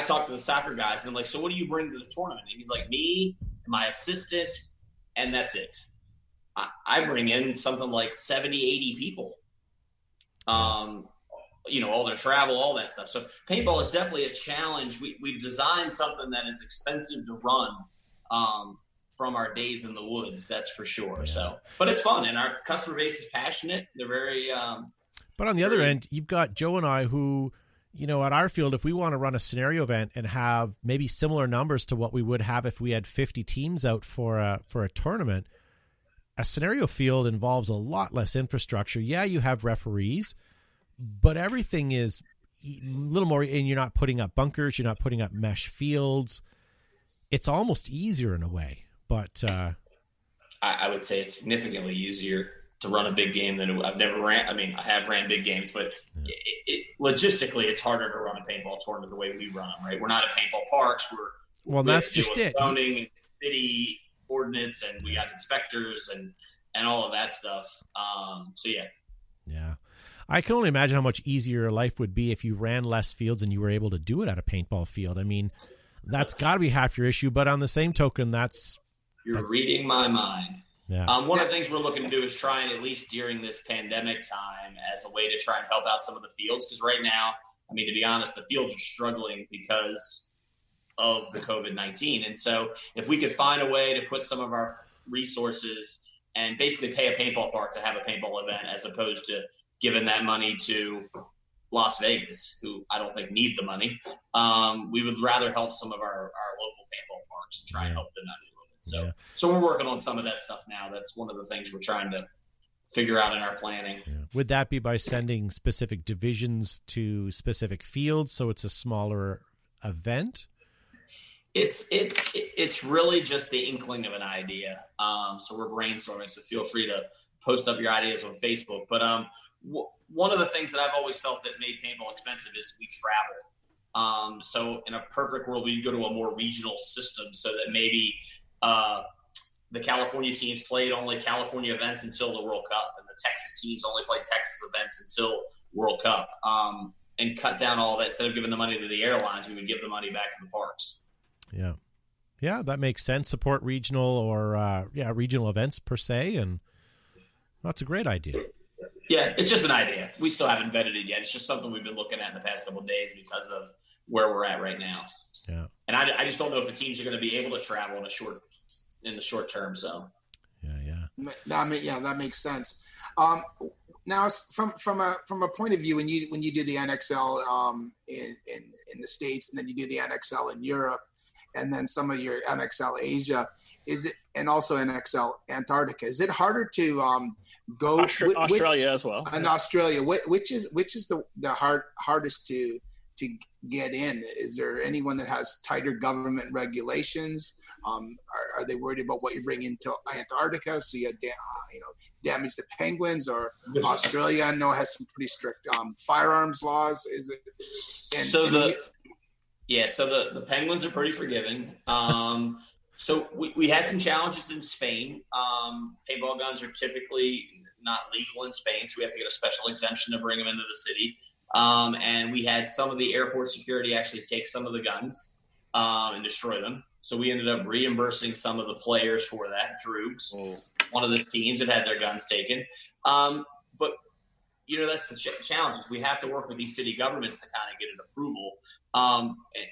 talk to the soccer guys and I'm like, so what do you bring to the tournament? And he's like, me, my assistant, and that's it. I bring in something like 70, 80 people. all their travel, all that stuff. So paintball is definitely a challenge. We've designed something that is expensive to run from our days in the woods, that's for sure. Yeah. So, but it's fun, and our customer base is passionate. They're very but on the other end, you've got Joe and I who, at our field, if we want to run a scenario event and have maybe similar numbers to what we would have if we had 50 teams out for a tournament, a scenario field involves a lot less infrastructure. Yeah, you have referees, but everything is a little more, and you're not putting up bunkers, you're not putting up mesh fields. It's almost easier in a way, but I would say it's significantly easier to run a big game than I've never ran. I mean, I have ran big games, but logistically, it's harder to run a paintball tournament the way we run them, right? We're not at paintball parks. That's just it. Zoning and city ordinance, and we got inspectors and all of that stuff. So yeah. Yeah. I can only imagine how much easier your life would be if you ran less fields and you were able to do it at a paintball field. I mean, that's got to be half your issue, but on the same token, You're reading my mind. Yeah. One of the things we're looking to do is try and, at least during this pandemic time, as a way to try and help out some of the fields. Because right now, I mean, to be honest, the fields are struggling because of the COVID-19. And so if we could find a way to put some of our resources and basically pay a paintball park to have a paintball event, as opposed to giving that money to Las Vegas, who I don't think need the money, we would rather help some of our local paintball parks and try and help them out a little bit. So we're working on some of that stuff now. That's one of the things we're trying to figure out in our planning. Yeah. Would that be by sending specific divisions to specific fields so it's a smaller event? It's really just the inkling of an idea. So we're brainstorming, so feel free to post up your ideas on Facebook. But one of the things that I've always felt that made paintball expensive is we travel. So in a perfect world, we'd go to a more regional system so that maybe the California teams played only California events until the World Cup, and the Texas teams only played Texas events until World Cup, and cut down all that. Instead of giving the money to the airlines, we would give the money back to the parks. Yeah. Yeah, that makes sense. Support regional or regional events per se, and that's a great idea. Yeah, it's just an idea. We still haven't vetted it yet. It's just something we've been looking at in the past couple of days because of where we're at right now. Yeah. And I just don't know if the teams are going to be able to travel in the short term. So. Yeah. That makes sense. Now, from a point of view, when you do the NXL in the States, and then you do the NXL in Europe, and then some of your NXL Asia, and also NXL Antarctica, is it harder to go Australia as well? In Australia, which is the hardest to get in? Is there anyone that has tighter government regulations? Are they worried about what you bring into Antarctica? So you damage the penguins, or Australia? I know has some pretty strict firearms laws. Is it? The penguins are pretty forgiving. So we had some challenges in Spain. Paintball guns are typically not legal in Spain, so we have to get a special exemption to bring them into the city. And we had some of the airport security actually take some of the guns and destroy them. So we ended up reimbursing some of the players for that. Droogs, one of the teams that had their guns taken. But that's the challenge. We have to work with these city governments to kind of get an approval.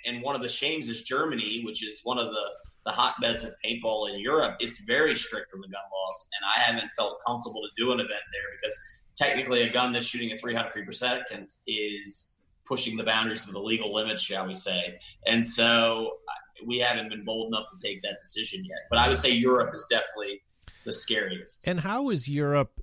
And one of the shames is Germany, which is one of the hotbeds of paintball in Europe. It's very strict on the gun laws, and I haven't felt comfortable to do an event there because technically a gun that's shooting at 300 feet per second is pushing the boundaries of the legal limits, shall we say. And so we haven't been bold enough to take that decision yet. But I would say Europe is definitely the scariest. And how is Europe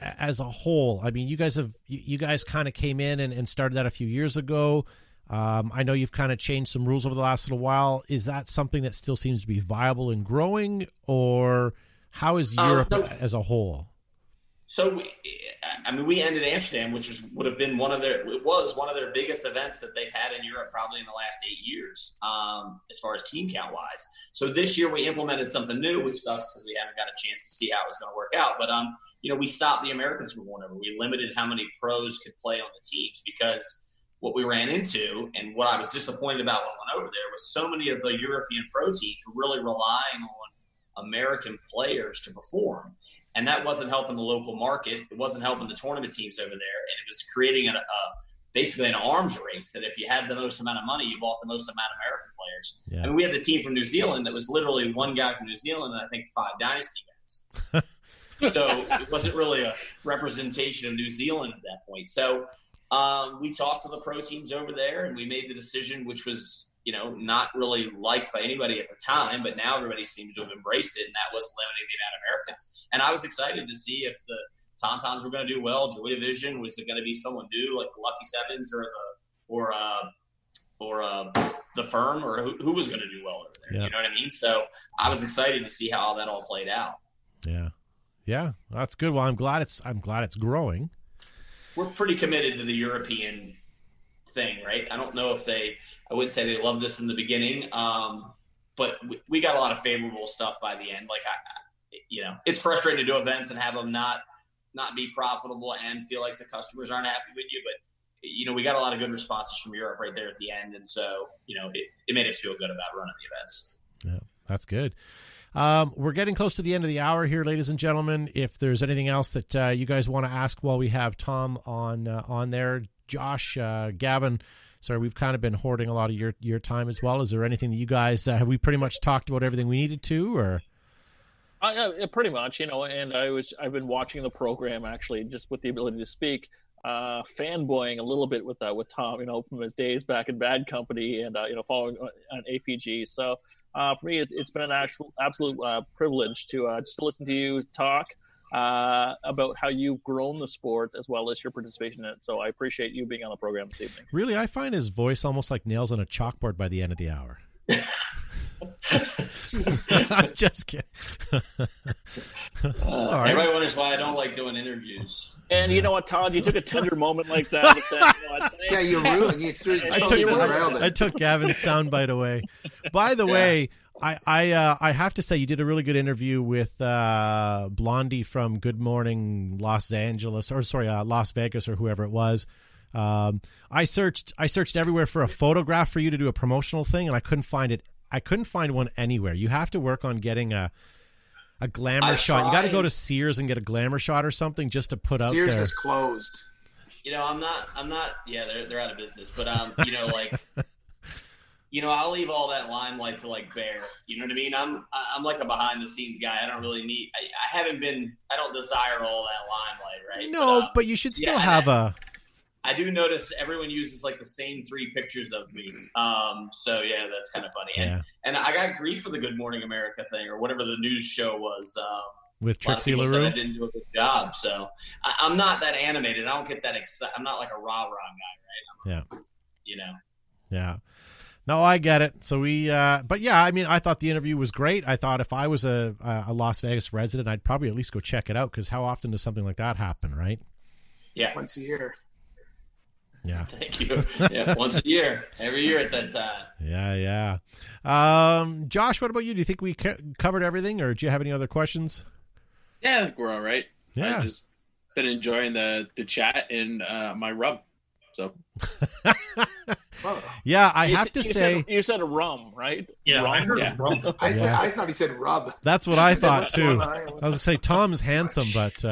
as a whole? I mean, you guys kind of came in and started that a few years ago. I know you've kind of changed some rules over the last little while. Is that something that still seems to be viable and growing, or how is Europe as a whole? So, we ended Amsterdam, which would have been one of their biggest events that they've had in Europe probably in the last 8 years, as far as team count wise. So this year we implemented something new, which sucks because we haven't got a chance to see how it's going to work out. But we stopped the Americans from going over. We limited how many pros could play on the teams because what we ran into and what I was disappointed about when I went over there was so many of the European pro teams were really relying on American players to perform. And that wasn't helping the local market. It wasn't helping the tournament teams over there. And it was creating basically an arms race that if you had the most amount of money, you bought the most amount of American players. Yeah. I mean, we had the team from New Zealand that was literally one guy from New Zealand and I think 5 dynasty guys. So it wasn't really a representation of New Zealand at that point. So we talked to the pro teams over there and we made the decision, which was, not really liked by anybody at the time, but now everybody seemed to have embraced it, and that was limiting the amount of Americans. And I was excited to see if the Tauntauns were going to do well. Joy Division, was it going to be someone new like the Lucky Sevens or the Firm, or who was going to do well over there? Yeah. You know what I mean? So I was excited to see how that all played out. Yeah, that's good. Well, I'm glad it's growing. We're pretty committed to the European thing, right? I don't know if I wouldn't say they loved us in the beginning, but we got a lot of favorable stuff by the end. Like, it's frustrating to do events and have them not be profitable and feel like the customers aren't happy with you. But, we got a lot of good responses from Europe right there at the end. And so, it made us feel good about running the events. Yeah, that's good. We're getting close to the end of the hour here, ladies and gentlemen. If there's anything else that you guys want to ask while we have Tom on there, Josh, Gavin, sorry, we've kind of been hoarding a lot of your time as well. Is there anything that you guys have we pretty much talked about everything we needed to, or? Yeah, pretty much, and I've been watching the program actually just with the ability to speak, fanboying a little bit with Tom, from his days back in Bad Company and following on APG. So for me, it's been an absolute privilege to just listen to you talk about how you've grown the sport as well as your participation in it. So I appreciate you being on the program this evening. Really, I find his voice almost like nails on a chalkboard by the end of the hour. I'm just kidding. Sorry. Everybody wonders why I don't like doing interviews. And you know what, Todd? You took a tender moment like that. And said, yeah, you ruined it. I took Gavin's soundbite away. By the way, I have to say you did a really good interview with Blondie from Good Morning Las Vegas or whoever it was. I searched everywhere for a photograph for you to do a promotional thing, and I couldn't find it. I couldn't find one anywhere. You have to work on getting a glamour shot. You got to go to Sears and get a glamour shot or something just to put out there. Sears is closed. I'm not. Yeah, they're out of business. But I'll leave all that limelight to Bear. You know what I mean? I'm like a behind the scenes guy. I don't really need. I don't desire all that limelight, right? No, but you should still have I do notice everyone uses the same 3 pictures of me. So yeah, that's kind of funny. Yeah. And I got grief for the Good Morning America thing or whatever the news show was. With Trixie LaRue? I didn't do a good job. So I'm not that animated. I don't get that excited. I'm not like a rah-rah guy, right? Yeah. No, I get it. So but yeah, I mean, I thought the interview was great. I thought if I was a Las Vegas resident, I'd probably at least go check it out because how often does something like that happen, right? Yeah. Once a year. Yeah. Thank you. Yeah, once a year, every year at that time. Yeah. Josh, what about you? Do you think we covered everything, or do you have any other questions? Yeah, I think we're all right. Yeah. I've just been enjoying the chat and my rub. So. Yeah, I have to say. You said rum, right? Yeah, rum? I heard rum. I thought he said rub. That's what I thought too. I was going to say Tom's handsome, but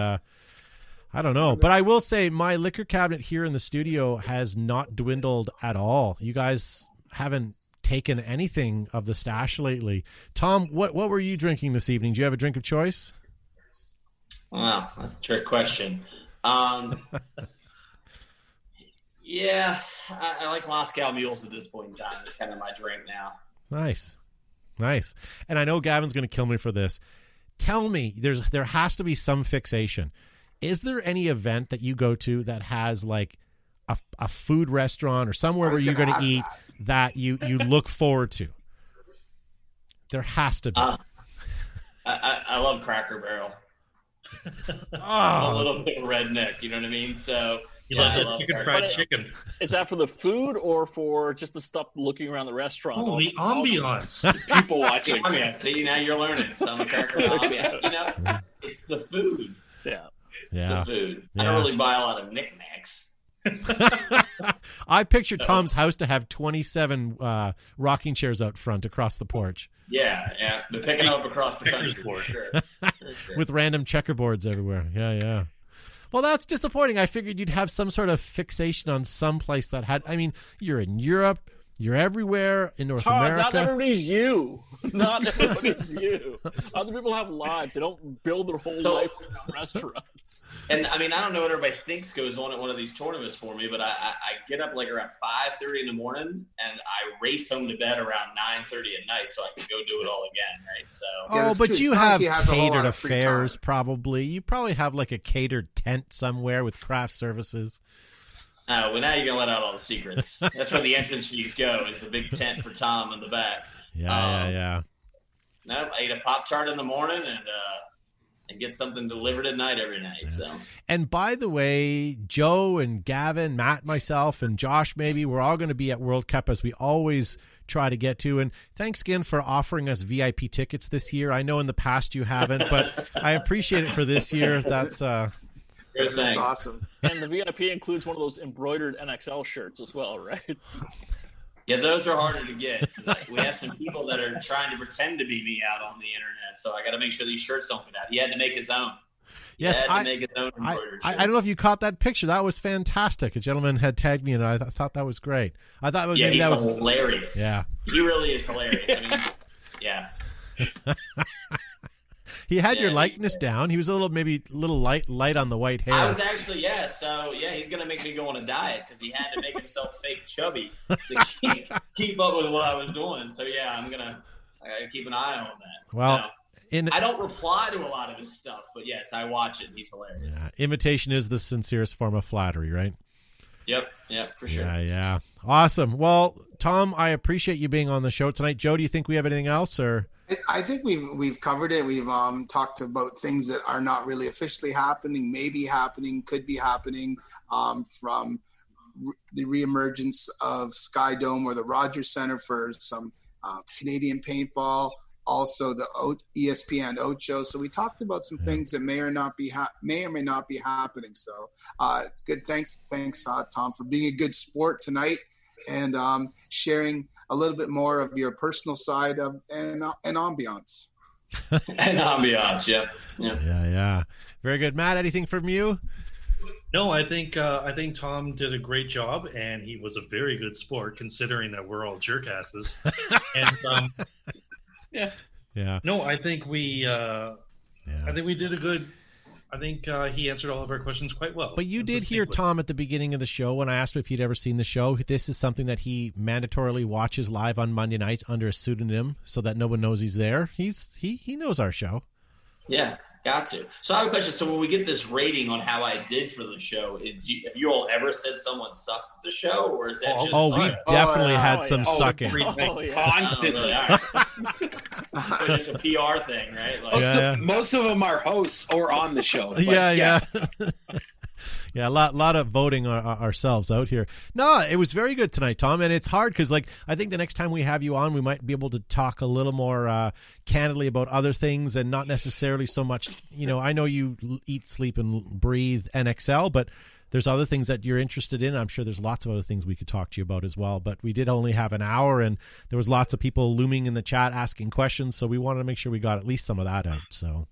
I don't know. But I will say my liquor cabinet here in the studio has not dwindled at all. You guys haven't taken anything of the stash lately. Tom, what were you drinking this evening? Do you have a drink of choice? Wow, that's a trick question. Yeah, I like Moscow Mules at this point in time. It's kind of my drink now. Nice. And I know Gavin's going to kill me for this. Tell me, there has to be some fixation. Is there any event that you go to that has like a food restaurant or somewhere where you're going to eat that you look forward to? There has to be. I love Cracker Barrel. I'm a little bit redneck, you know what I mean? So you love this fried chicken. Is that for the food or for just the stuff looking around the restaurant? Oh, the ambiance. People watching. Ambiance. See, now you're learning. So I'm a Cracker Barrel ambiance. It's the food. Yeah. It's the food. I don't really buy a lot of knickknacks. I picture Tom's house to have 27 rocking chairs out front across the porch. Yeah. They're picking up across the country for sure. With random checkerboards everywhere. Yeah. Well, that's disappointing. I figured you'd have some sort of fixation on some place that had. I mean, you're in Europe. You're everywhere in North America. Not everybody's you. Not everybody's you. Other people have lives. They don't build their whole life around restaurants. And I mean, I don't know what everybody thinks goes on at one of these tournaments for me, but I get up like around 5:30 in the morning, and I race home to bed around 9:30 at night, so I can go do it all again, right? So. But you have catered affairs, probably. You probably have like a catered tent somewhere with craft services. Well, now you're going to let out all the secrets. That's where the entrance fees go, is the big tent for Tom in the back. Yeah. No, I eat a Pop-Tart in the morning and get something delivered at night every night. So. And by the way, Joe and Gavin, Matt, myself, and Josh, maybe, we're all going to be at World Cup as we always try to get to. And thanks again for offering us VIP tickets this year. I know in the past you haven't, but I appreciate it for this year. That's awesome. And the VIP includes one of those embroidered NXL shirts as well, right? Yeah, those are harder to get. We have some people that are trying to pretend to be me out on the internet, so I got to make sure these shirts don't get out. He had to make his own. Yes, I don't know if you caught that picture. That was fantastic. A gentleman had tagged me, and I thought that was great. I thought maybe that was hilarious. Yeah, he really is hilarious. I mean, yeah. He had your likeness down. He was a little light on the white hair. I was actually, So he's gonna make me go on a diet because he had to make himself fake chubby to keep up with what I was doing. So I gotta keep an eye on that. Well, I don't reply to a lot of his stuff, but yes, I watch it. He's hilarious. Yeah, imitation is the sincerest form of flattery, right? Yep, for sure. Yeah. Awesome. Well, Tom, I appreciate you being on the show tonight. Joe, do you think we have anything else, or? I think we've covered it. We've talked about things that are not really officially happening, maybe happening, could be happening, from the reemergence of Sky Dome or the Rogers Center for some Canadian paintball, also the ESPN Ocho. So we talked about some things that may or may not be happening. So it's good. Thanks, Tom, for being a good sport tonight and sharing a little bit more of your personal side of and ambiance. And ambiance, yeah. Very good, Matt. Anything from you? No, I think Tom did a great job, and he was a very good sport considering that we're all jerkasses. And yeah. No, I think we did a good. I think he answered all of our questions quite well. But you did hear Tom at the beginning of the show when I asked him if he'd ever seen the show. This is something that he mandatorily watches live on Monday nights under a pseudonym so that no one knows he's there. He knows our show. Yeah, got to. So I have a question. So when we get this rating on how I did for the show, have you all ever said someone sucked at the show, or is that just? We've definitely had some sucking. Constantly. It's just a PR thing, right? Most of them are hosts or on the show. Yeah. Yeah, a lot of voting ourselves out here. No, it was very good tonight, Tom, and it's hard because, I think the next time we have you on, we might be able to talk a little more candidly about other things and not necessarily so much. I know you eat, sleep, and breathe NXL, but there's other things that you're interested in. I'm sure there's lots of other things we could talk to you about as well. But we did only have an hour, and there was lots of people looming in the chat asking questions, so we wanted to make sure we got at least some of that out. So.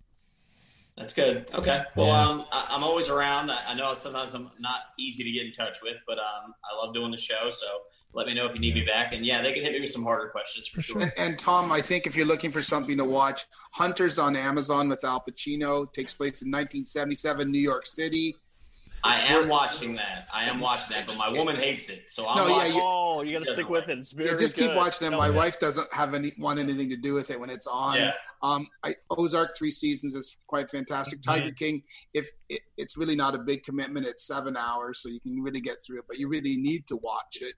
That's good. Okay. Well, I'm always around. I know sometimes I'm not easy to get in touch with, but I love doing the show. So let me know if you need me back. And they can hit me with some harder questions for sure. And Tom, I think if you're looking for something to watch, Hunters on Amazon with Al Pacino takes place in 1977, New York City. I am watching that, but my woman hates it. So you got to stick with it. It's very just good. Keep watching it. My wife doesn't want anything to do with it when it's on. Yeah. Ozark 3 seasons is quite fantastic. Tiger King, if it's really not a big commitment, it's 7 hours, so you can really get through it. But you really need to watch it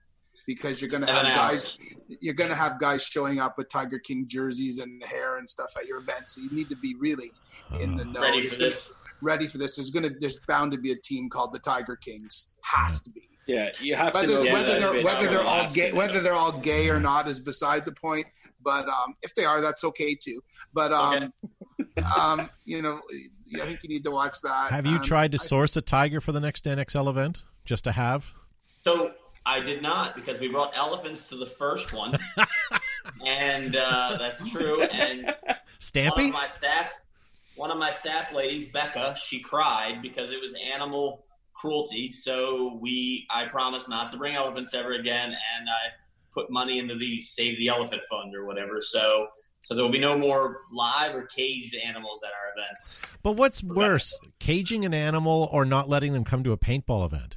because you're going to have guys. You're going to have guys showing up with Tiger King jerseys and hair and stuff at your event. So you need to be really in the know. Ready for this. There's bound to be a team called the Tiger Kings. Has to be. Yeah, you have whether they're all gay or not is beside the point. But if they are, that's okay too. But I think you need to watch that. Have you tried to source a tiger for the next NXL event? just to have? So I did not, because we brought elephants to the first one. And that's true. And Stampy? one of my staff ladies, Becca, she cried because it was animal cruelty. So I promised not to bring elephants ever again, and I put money into the Save the Elephant Fund or whatever. So there will be no more live or caged animals at our events. But what's worse, caging an animal or not letting them come to a paintball event?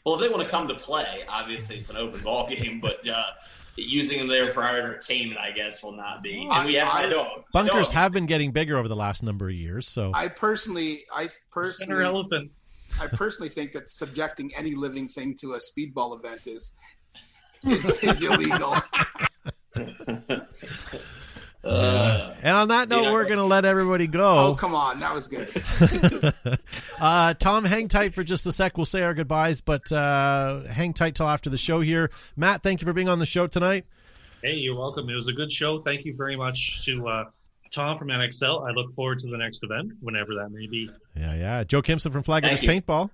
Well, if they want to come to play, obviously it's an open ball game, but using them there for our entertainment, I guess, will not be. And we have my dog. Bunkers have been getting bigger over the last number of years. So I personally elephant. I personally think that subjecting any living thing to a speedball event is illegal. And on that note, we're going to let everybody go. Oh, come on. That was good. Tom, hang tight for just a sec. We'll say our goodbyes, but hang tight till after the show here. Matt, thank you for being on the show tonight. Hey, you're welcome. It was a good show. Thank you very much to Tom from NXL. I look forward to the next event, whenever that may be. Yeah. Joe Kimson from Flagler's Paintball.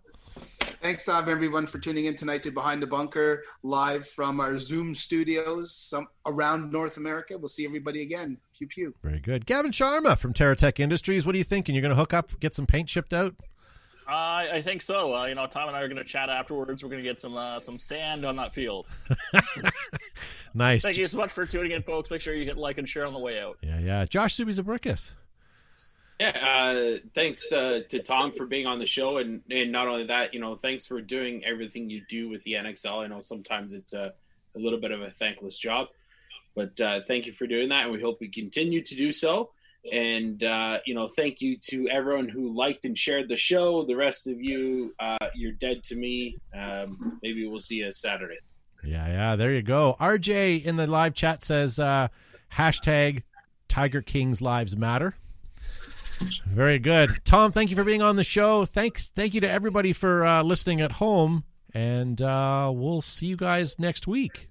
Thanks, everyone, for tuning in tonight to Behind the Bunker, live from our Zoom studios around North America. We'll see everybody again. Pew, pew. Very good. Gavin Sharma from TerraTech Industries. What are you thinking? You're going to hook up, get some paint shipped out? I think so. Tom and I are going to chat afterwards. We're going to get some sand on that field. Nice. Thank you so much for tuning in, folks. Make sure you hit like and share on the way out. Yeah. Josh Subizabrickus. Yeah, thanks to Tom for being on the show, and not only that, thanks for doing everything you do with the NXL. I know sometimes it's a little bit of a thankless job, but thank you for doing that, and we hope we continue to do so. And thank you to everyone who liked and shared the show. The rest of you, you're dead to me. Maybe we'll see you Saturday. Yeah, there you go. RJ in the live chat says hashtag Tiger King's Lives Matter. Very good. Tom, thank you for being on the show. Thank you to everybody for listening at home, and we'll see you guys next week.